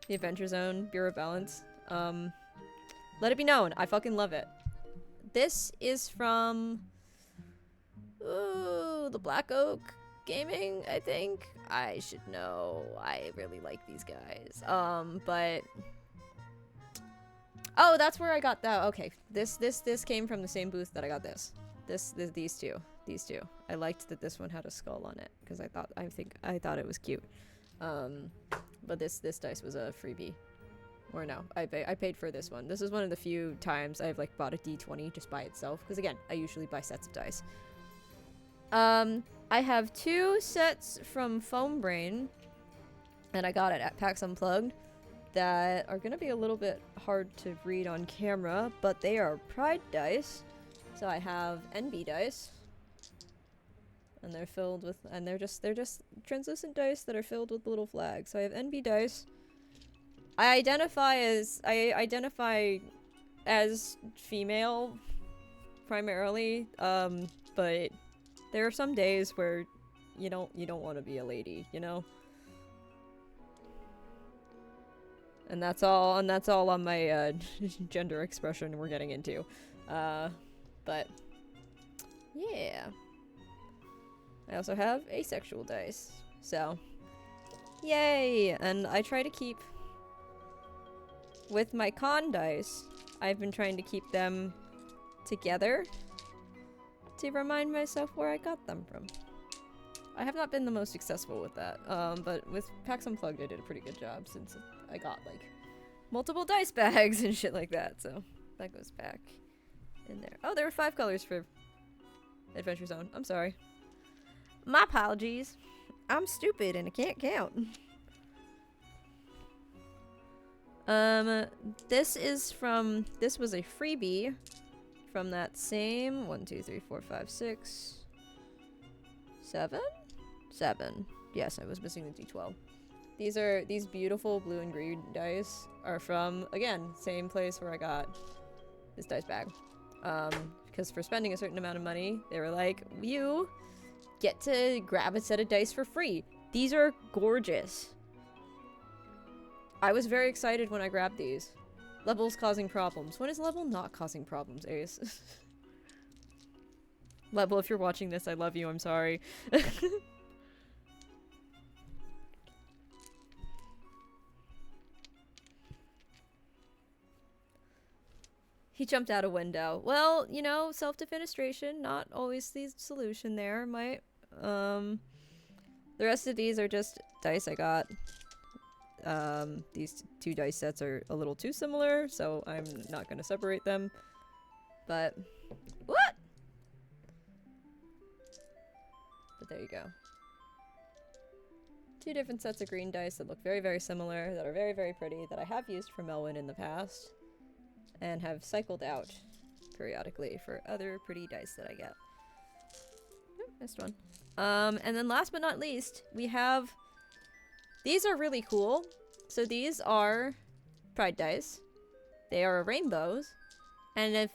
the Adventure Zone Bureau of Balance, let it be known. I fucking love it. This is from, the Black Oak Gaming, I think. I should know. I really like these guys. But oh, that's where I got that. Okay, this came from the same booth that I got this. These two. I liked that this one had a skull on it because I thought it was cute. But this dice was a freebie. Or no, I paid for this one. This is one of the few times I've like bought a D20 just by itself, because again, I usually buy sets of dice. I have 2 sets from Foam Brain, and I got it at PAX Unplugged, that are gonna be a little bit hard to read on camera, but they are Pride dice. So I have NB dice, and they're filled with, and they're just translucent dice that are filled with little flags. So I have NB dice. I identify as female primarily, but there are some days where you don't want to be a lady, you know? And that's all on my gender expression we're getting into. But yeah. I also have asexual dice. So yay! And I try to keep with my con dice, I've been trying to keep them together to remind myself where I got them from. I have not been the most successful with that, but with PAX Unplugged I did a pretty good job since I got like multiple dice bags and shit like that, so that goes back in there. Oh, there were 5 colors for Adventure Zone. I'm sorry. My apologies. I'm stupid and I can't count. This was a freebie from that same 1, 2, 3, 4, 5, 6, 7? 7. Yes, I was missing the D12. These beautiful blue and green dice are from, again, same place where I got this dice bag. Because for spending a certain amount of money, they were like, you get to grab a set of dice for free. These are gorgeous. I was very excited when I grabbed these. Level's causing problems. When is level not causing problems, Ace? Level, if you're watching this, I love you. I'm sorry. He jumped out a window. Well, you know, self-defenestration, not always the solution there. The rest of these are just dice I got. These 2 dice sets are a little too similar, so I'm not gonna separate them. But, what? But there you go. 2 different sets of green dice that look very, very similar, that are very, very pretty, that I have used for Melwyn in the past, and have cycled out periodically for other pretty dice that I get. Oh, missed one. And then last but not least, we have... These are really cool. So these are Pride dice. They are rainbows. And if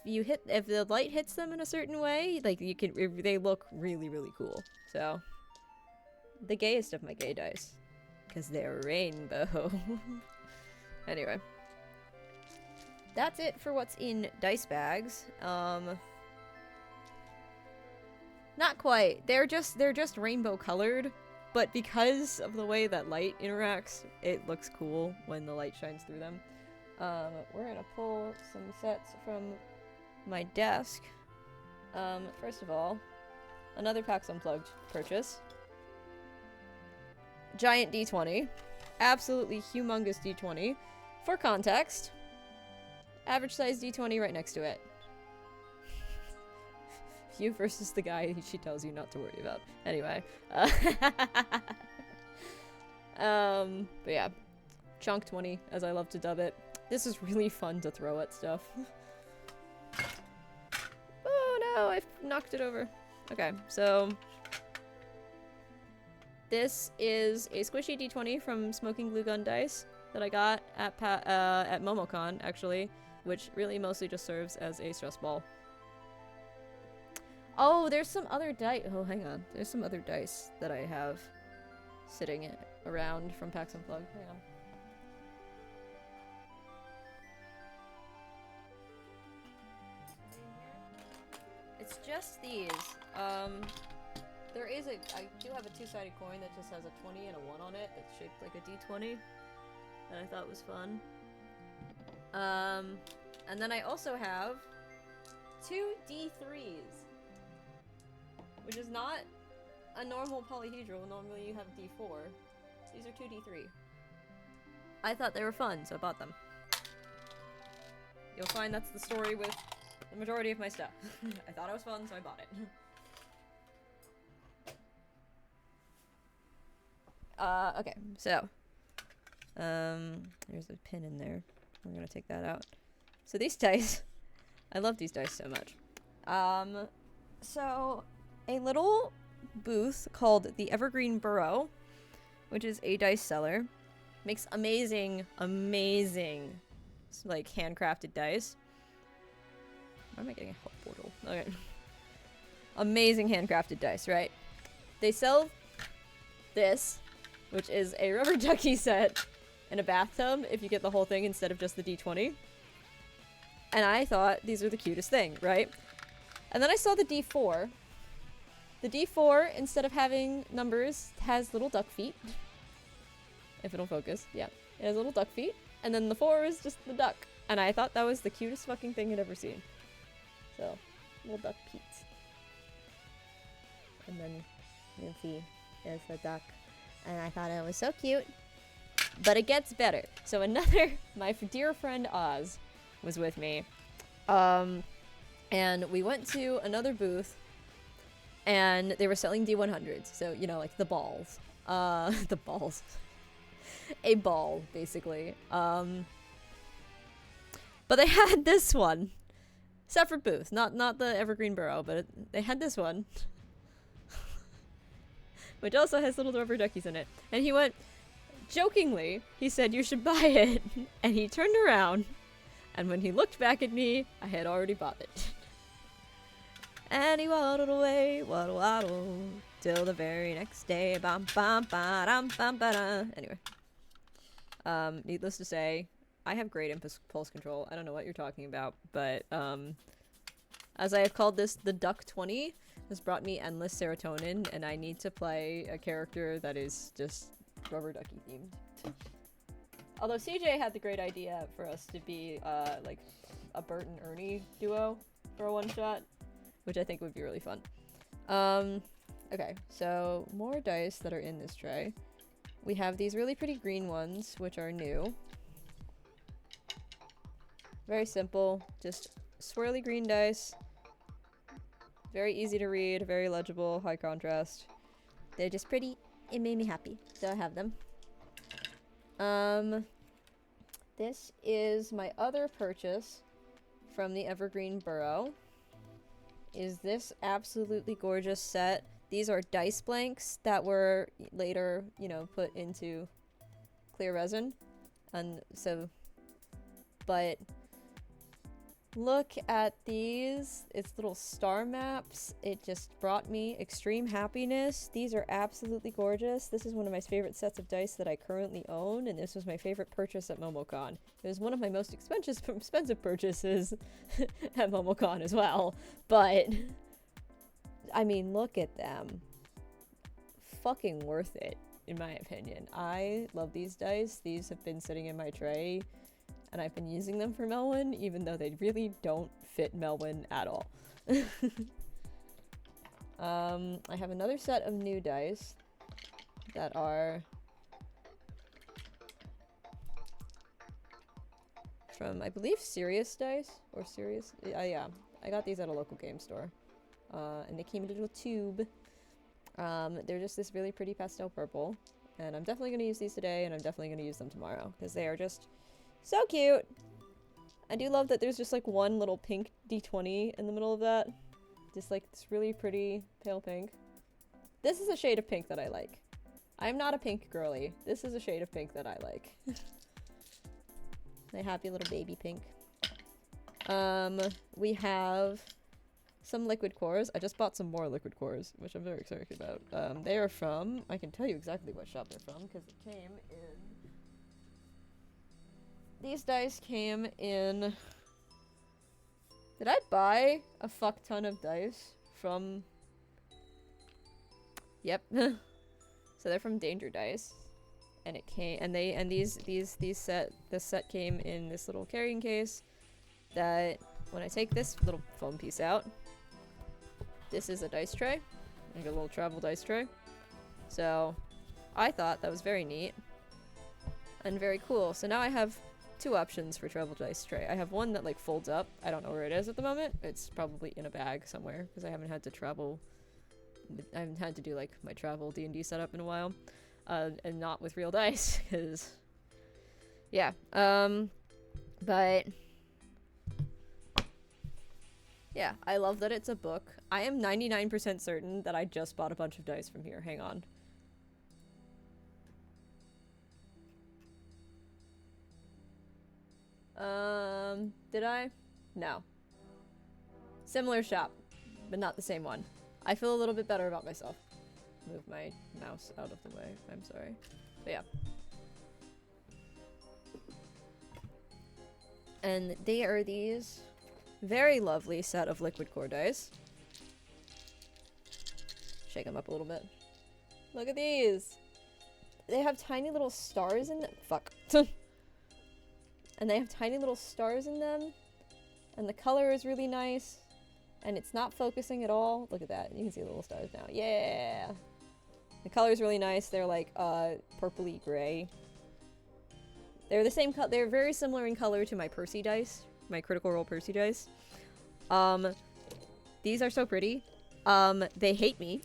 the light hits them in a certain way, like they look really, really cool. So, the gayest of my gay dice. Because they're rainbow. Anyway. That's it for what's in dice bags. Not quite. They're just rainbow colored, but because of the way that light interacts, it looks cool when the light shines through them. We're gonna pull some sets from my desk. First of all, another PAX Unplugged purchase. Giant D20. Absolutely humongous D20. For context, average size D20 right next to it. You versus the guy she tells you not to worry about. Anyway. But yeah. Chunk 20, as I love to dub it. This is really fun to throw at stuff. Oh no, I knocked it over. Okay, so this is a squishy D20 from Smoking Glue Gun Dice that I got at MomoCon, actually, which really mostly just serves as a stress ball. Oh, there's some other dice. Oh, hang on. There's some other dice that I have sitting around from PAX Unplugged. Hang on. It's just these. I do have a two-sided coin that just has a 20 and a 1 on it that's shaped like a D20 that I thought was fun. And then I also have 2 D3s, which is not a normal polyhedral. Normally you have D4. These are 2 D3. I thought they were fun, so I bought them. You'll find that's the story with the majority of my stuff. I thought it was fun, so I bought it. Okay, so there's a pin in there. We're gonna take that out. So these dice, I love these dice so much. So a little booth called the Evergreen Burrow, which is a dice seller, makes amazing, like handcrafted dice. Why am I getting a help portal? Okay. Amazing handcrafted dice, right? They sell this, which is a rubber ducky set in a bathtub if you get the whole thing instead of just the D20. And I thought these were the cutest thing, right? And then I saw the D4. The D4, instead of having numbers, has little duck feet. If it'll focus, yeah. It has little duck feet. And then the 4 is just the duck. And I thought that was the cutest fucking thing I'd ever seen. So, little duck peats. And then you'll see there's the duck. And I thought it was so cute. But it gets better. So my dear friend Oz was with me. And we went to another booth. And they were selling D100s. So, you know, like the balls. The balls. A ball, basically. But they had this one. Separate booth. Not the Evergreen Burrow, but they had this one. Which also has little rubber duckies in it. And he went, jokingly, he said, "You should buy it." And he turned around. And when he looked back at me, I had already bought it. And he waddled away, waddle waddle, till the very next day. Bam bam ba dum bam ba da. Anyway. Needless to say, I have great impulse control. I don't know what you're talking about, but as I have called this the Duck 20, has brought me endless serotonin, and I need to play a character that is just rubber ducky themed. Although CJ had the great idea for us to be like a Bert and Ernie duo for a one shot, which I think would be really fun. Okay, so more dice that are in this tray. We have these really pretty green ones, which are new. Very simple, just swirly green dice. Very easy to read, very legible, high contrast. They're just pretty. It made me happy, so I have them. This is my other purchase from the Evergreen Burrow. Is this absolutely gorgeous set. These are dice blanks that were later, you know, put into clear resin. And so, but Look at these. It's little star maps. It just brought me extreme happiness. These are absolutely gorgeous. This is one of my favorite sets of dice that I currently own, and this was my favorite purchase at MomoCon. It was one of my most expensive purchases at MomoCon as well. But, I mean, look at them. Fucking worth it, in my opinion. I love these dice. These have been sitting in my tray, and I've been using them for Melwyn, even though they really don't fit Melwyn at all. I have another set of new dice that are from, I believe, Serious Dice, or Serious, yeah. I got these at a local game store, and they came in a little tube. They're just this really pretty pastel purple, and I'm definitely going to use these today, and I'm definitely going to use them tomorrow, because they are just so cute. I do love that there's just like one little pink D20 in the middle of that. Just like this really pretty pale pink. This is a shade of pink that I like. I'm not a pink girly. This is a shade of pink that I like. My happy little baby pink. We have some liquid cores. I just bought some more liquid cores, which I'm very excited about. They are from, I can tell you exactly what shop they're from, because it came in... These dice came in... Did I buy a fuck ton of dice from... Yep. So they're from Danger Dice. And it came, and this set came in this little carrying case that when I take this little foam piece out, this is a dice tray, like a little travel dice tray. So I thought that was very neat and very cool. So now I have two options for travel dice tray. I have one that like folds up. I don't know where it is at the moment. It's probably in a bag somewhere because I haven't had to travel. I haven't had to do like my travel D&D setup in a while. And not with real dice, because, yeah, but, yeah, I love that it's a book. I am 99% certain that I just bought a bunch of dice from here. Hang on. Did I? No. Similar shop, but not the same one. I feel a little bit better about myself. Move my mouse out of the way. I'm sorry. But yeah. And they are these very lovely set of liquid core dice. Shake them up a little bit. Look at these! They have tiny little stars in them. Fuck. And they have tiny little stars in them. And the color is really nice. And it's not focusing at all. Look at that. You can see the little stars now. Yeah! The color's really nice. They're like purpley gray. They're the same color. They're very similar in color to my Percy dice, my Critical Role Percy dice. These are so pretty. They hate me,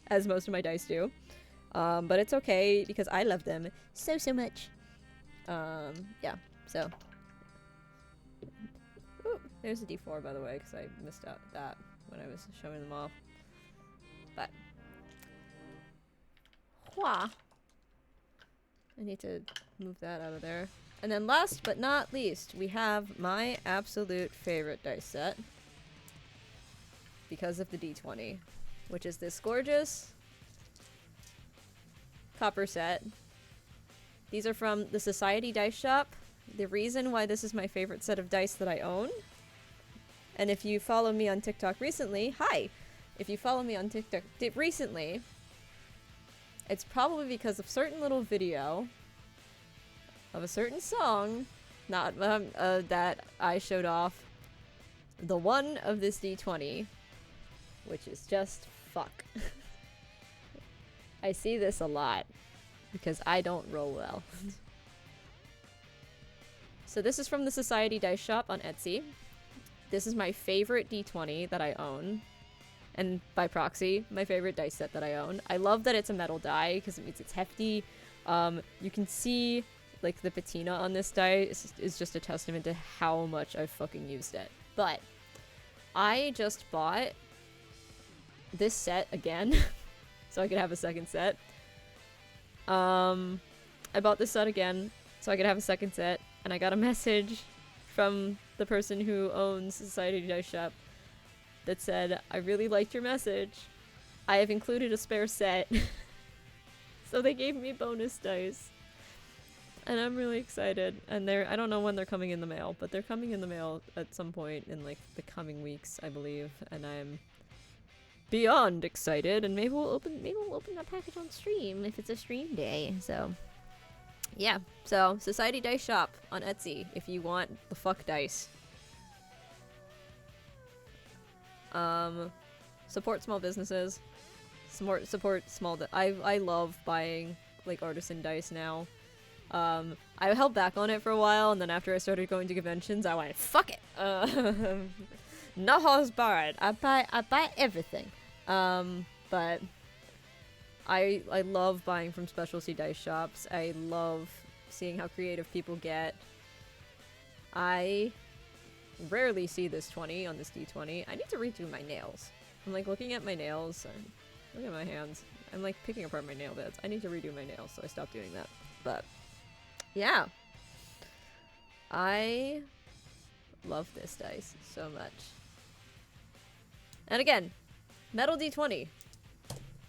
as most of my dice do. But it's okay because I love them so much. Yeah. So. Ooh, there's a D4 by the way, because I missed out that when I was showing them off. But. I need to move that out of there. And then last but not least, we have my absolute favorite dice set. Because of the D20. Which is this gorgeous copper set. These are from the Society Dice Shop. The reason why this is my favorite set of dice that I own. And if you follow me on TikTok recently, hi! If you follow me on TikTok recently, it's probably because of a certain little video of a certain song, not that I showed off the one of this D20, which is just fuck. I see this a lot because I don't roll well. So this is from the Society Dice Shop on Etsy. This is my favorite D20 that I own. And by proxy, my favorite dice set that I own. I love that it's a metal die because it means it's hefty. You can see like the patina on this die is just a testament to how much I've fucking used it. But I just bought this set again so I could have a second set. I bought this set again so I could have a second set, and I got a message from the person who owns Society Dice Shop that said, I really liked your message. I have included a spare set. So they gave me bonus dice. And I'm really excited. And I don't know when they're coming in the mail, but they're coming in the mail at some point in like the coming weeks, I believe. And I'm beyond excited, and maybe we'll open that package on stream if it's a stream day. So yeah. So Society Dice Shop on Etsy if you want the fuck dice. Support small businesses. Support small. I love buying like artisan dice now. I held back on it for a while, and then after I started going to conventions, I went, fuck it. No holds barred. I buy everything. But I love buying from specialty dice shops. I love seeing how creative people get. I rarely see this 20 on this D20. I need to redo my nails. I'm like looking at my nails. Look at my hands. I'm like picking apart my nail beds. I need to redo my nails, so I stopped doing that. But yeah. I love this dice so much. And again, metal D20.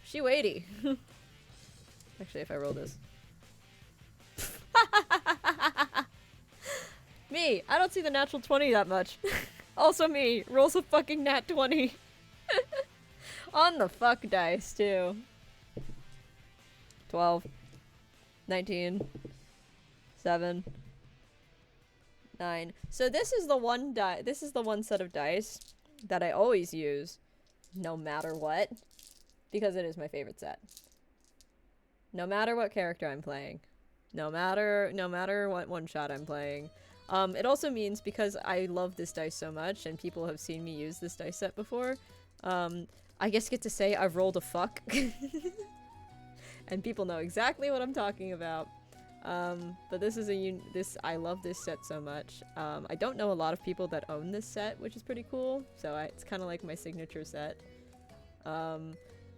She weighty. Actually, if I roll this. Me, I don't see the natural 20 that much. Also me, rolls a fucking nat 20. On the fuck dice, too. 12. 19. 7. 9. So this is the one set of dice that I always use, no matter what, because it is my favorite set. No matter what character I'm playing. No matter what one-shot I'm playing. It also means because I love this dice so much, and people have seen me use this dice set before, I just get to say I've rolled a fuck. And people know exactly what I'm talking about. But this is I love this set so much. I don't know a lot of people that own this set, which is pretty cool. So it's kind of like my signature set.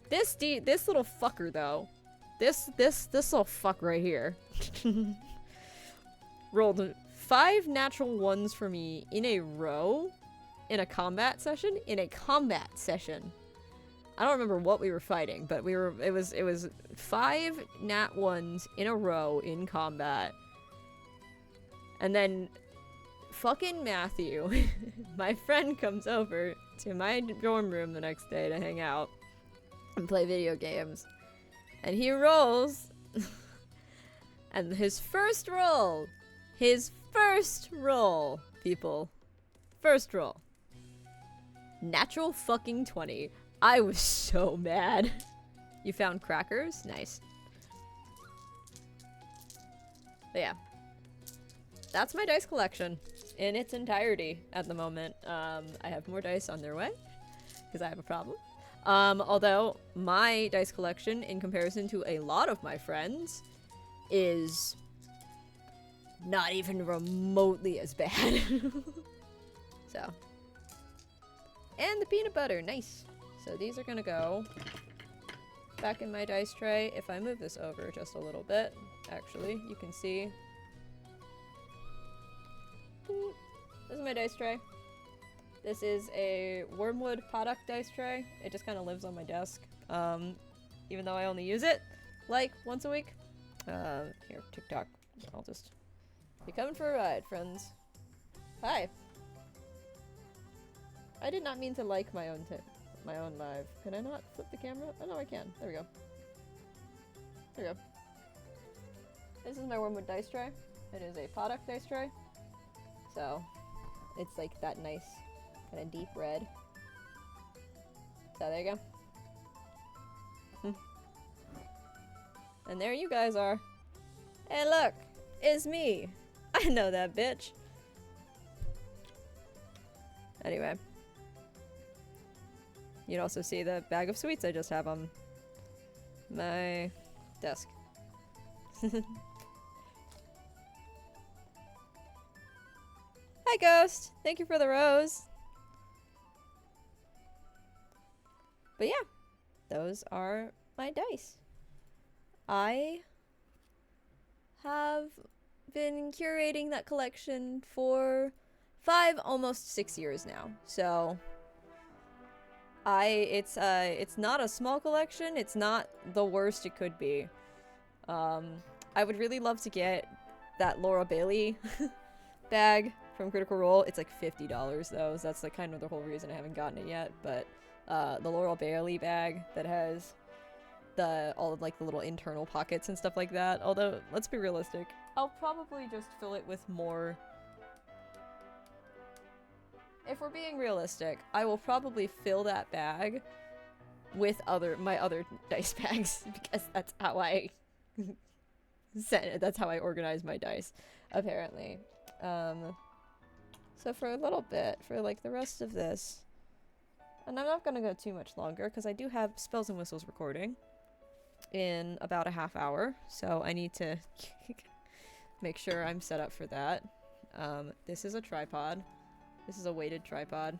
This little fucker though, this little fuck right here, rolled 5 natural ones for me in a row, in a combat session. I don't remember what we were fighting, but it was 5 nat ones in a row in combat. And then fucking Matthew, my friend, comes over to my dorm room the next day to hang out and play video games. And he rolls and his first roll, people. First roll. Natural fucking 20. I was so mad. You found crackers? Nice. But yeah. That's my dice collection in its entirety at the moment. I have more dice on their way because I have a problem. Although my dice collection, in comparison to a lot of my friends, is not even remotely as bad. So. And the peanut butter, nice. So these are gonna go back in my dice tray. If I move this over just a little bit, actually, you can see. This is my dice tray. This is a Wormwood Product dice tray. It just kind of lives on my desk, even though I only use it like once a week. Here, TikTok. I'll just be coming for a ride, friends. Hi. I did not mean to like my own live. Can I not flip the camera? Oh no, I can. There we go. There we go. This is my Wormwood dice tray. It is a product dice tray. So, it's like that nice kind of deep red. So there you go. And there you guys are. Hey look! It's me! I know that bitch! Anyway. You'd also see the bag of sweets I just have on my desk. Hi Ghost! Thank you for the rose! But yeah, those are my dice. I have been curating that collection for 5, almost 6 years now. So it's not a small collection. It's not the worst it could be. I would really love to get that Laura Bailey bag from Critical Role. It's like $50 though, so that's like kind of the whole reason I haven't gotten it yet. But the Laura Bailey bag that has all of like the little internal pockets and stuff like that. Although, let's be realistic, I'll probably just fill it with more. If we're being realistic, I will probably fill that bag with my other dice bags because that's how I that's how I organize my dice, apparently. So for a little bit, for like the rest of this, and I'm not gonna go too much longer because I do have Spells and Whistles recording in about a half hour, so I need to make sure I'm set up for that. This is a tripod. This is a weighted tripod.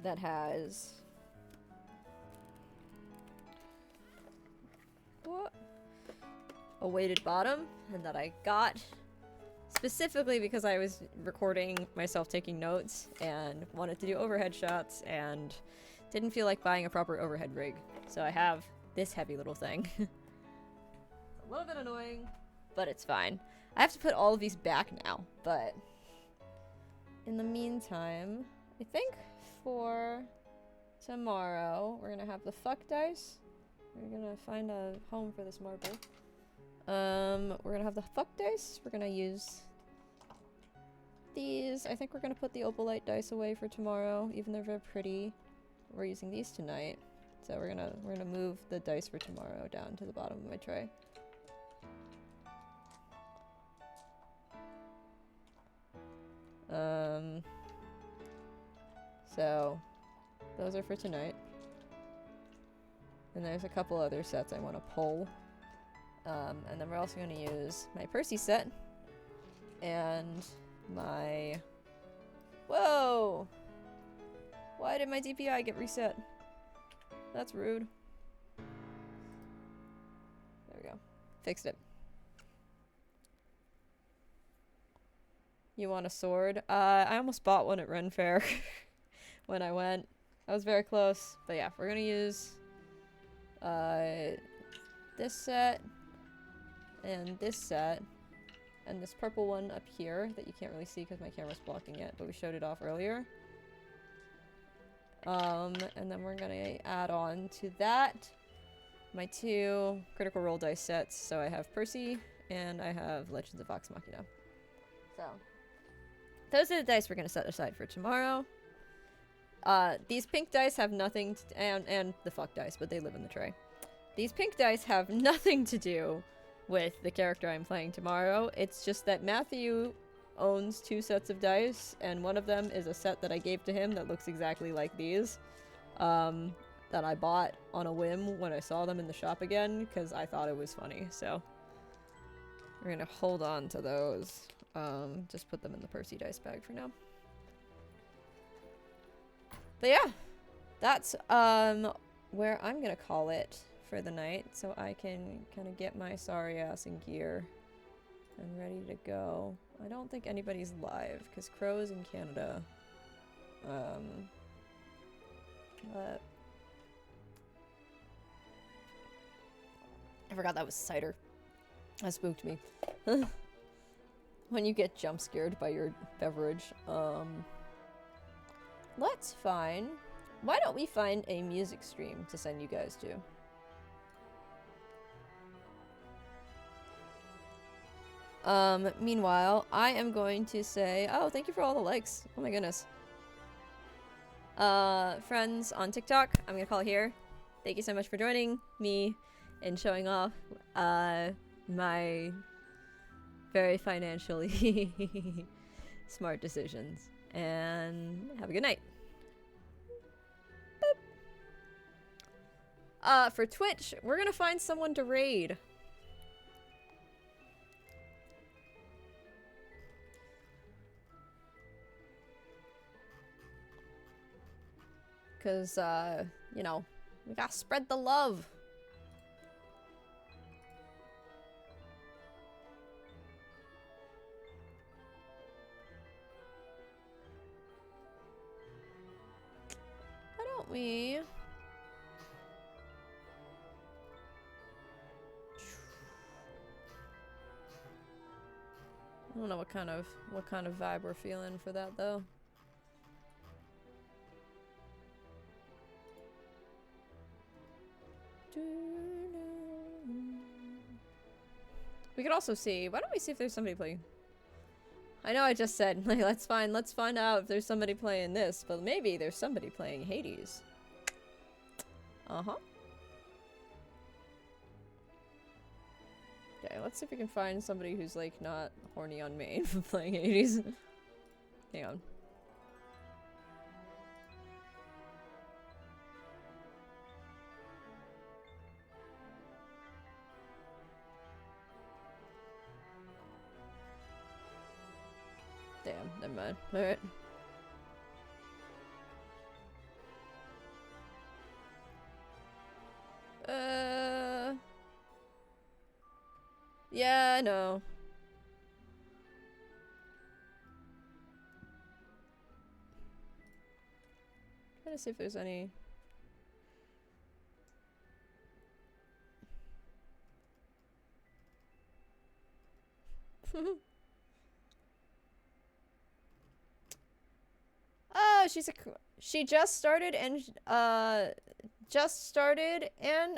That has a weighted bottom, and that I got specifically because I was recording myself taking notes and wanted to do overhead shots and didn't feel like buying a proper overhead rig. So I have this heavy little thing. A little bit annoying, but it's fine. I have to put all of these back now, but in the meantime, I think for tomorrow, we're gonna have the fuck dice. We're gonna find a home for this marble. We're gonna have the fuck dice. We're gonna use these. I think we're gonna put the opalite dice away for tomorrow, even though they're very pretty. We're using these tonight, so we're gonna move the dice for tomorrow down to the bottom of my tray. So those are for tonight. And there's a couple other sets I want to pull. And then we're also going to use my Percy set and my... Whoa! Why did my DPI get reset? That's rude. There we go. Fixed it. You want a sword? I almost bought one at Ren Fair when I went. I was very close. But yeah, we're gonna use this set and this set and this purple one up here that you can't really see because my camera's blocking it, but we showed it off earlier. And then we're gonna add on to that my 2 Critical Role dice sets. So I have Percy and I have Legends of Vox Machina. So those are the dice we're gonna set aside for tomorrow. These pink dice have nothing to, and the fuck dice, but they live in the tray. These pink dice have nothing to do with the character I'm playing tomorrow. It's just that Matthew owns 2 sets of dice, and one of them is a set that I gave to him that looks exactly like these, that I bought on a whim when I saw them in the shop again, because I thought it was funny, so we're gonna hold on to those. Just put them in the Percy dice bag for now. But yeah, that's where I'm gonna call it for the night, so I can kind of get my sorry ass in gear and ready to go. I don't think anybody's live because Crow is in Canada. But I forgot that was cider. That spooked me. When you get jump scared by your beverage. Let's find... Why don't we find a music stream to send you guys to? Meanwhile, I am going to say... Oh, thank you for all the likes. Oh my goodness. Friends on TikTok, I'm gonna call it here. Thank you so much for joining me and showing off, my very financially smart decisions. And have a good night. Boop. For Twitch, we're gonna find someone to raid. Because, you know, we gotta spread the love. about we... I don't know what kind of vibe we're feeling for that though. We could also see. Why don't we see if there's somebody playing? I know I just said, like, let's find out if there's somebody playing this, but maybe there's somebody playing Hades. Uh-huh. Okay, let's see if we can find somebody who's, like, not horny on main for playing Hades. Hang on. Damn, never mind. Alright. Yeah, I know. Trying to see if there's any... Oh, she just started and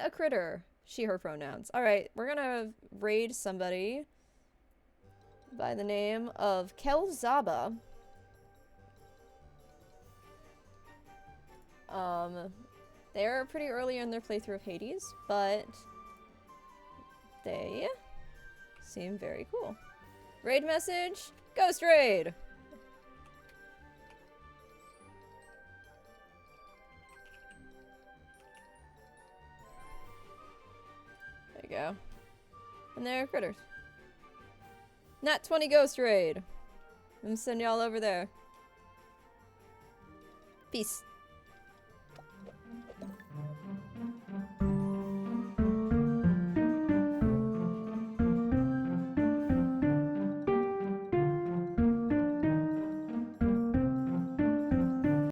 a critter. She, her pronouns. Alright, we're gonna raid somebody by the name of Kelzaba. They're pretty early in their playthrough of Hades, but they seem very cool. Raid message, Ghost Raid! There you go. And there are critters. Nat 20 Ghost Raid. I'm sending y'all over there. Peace.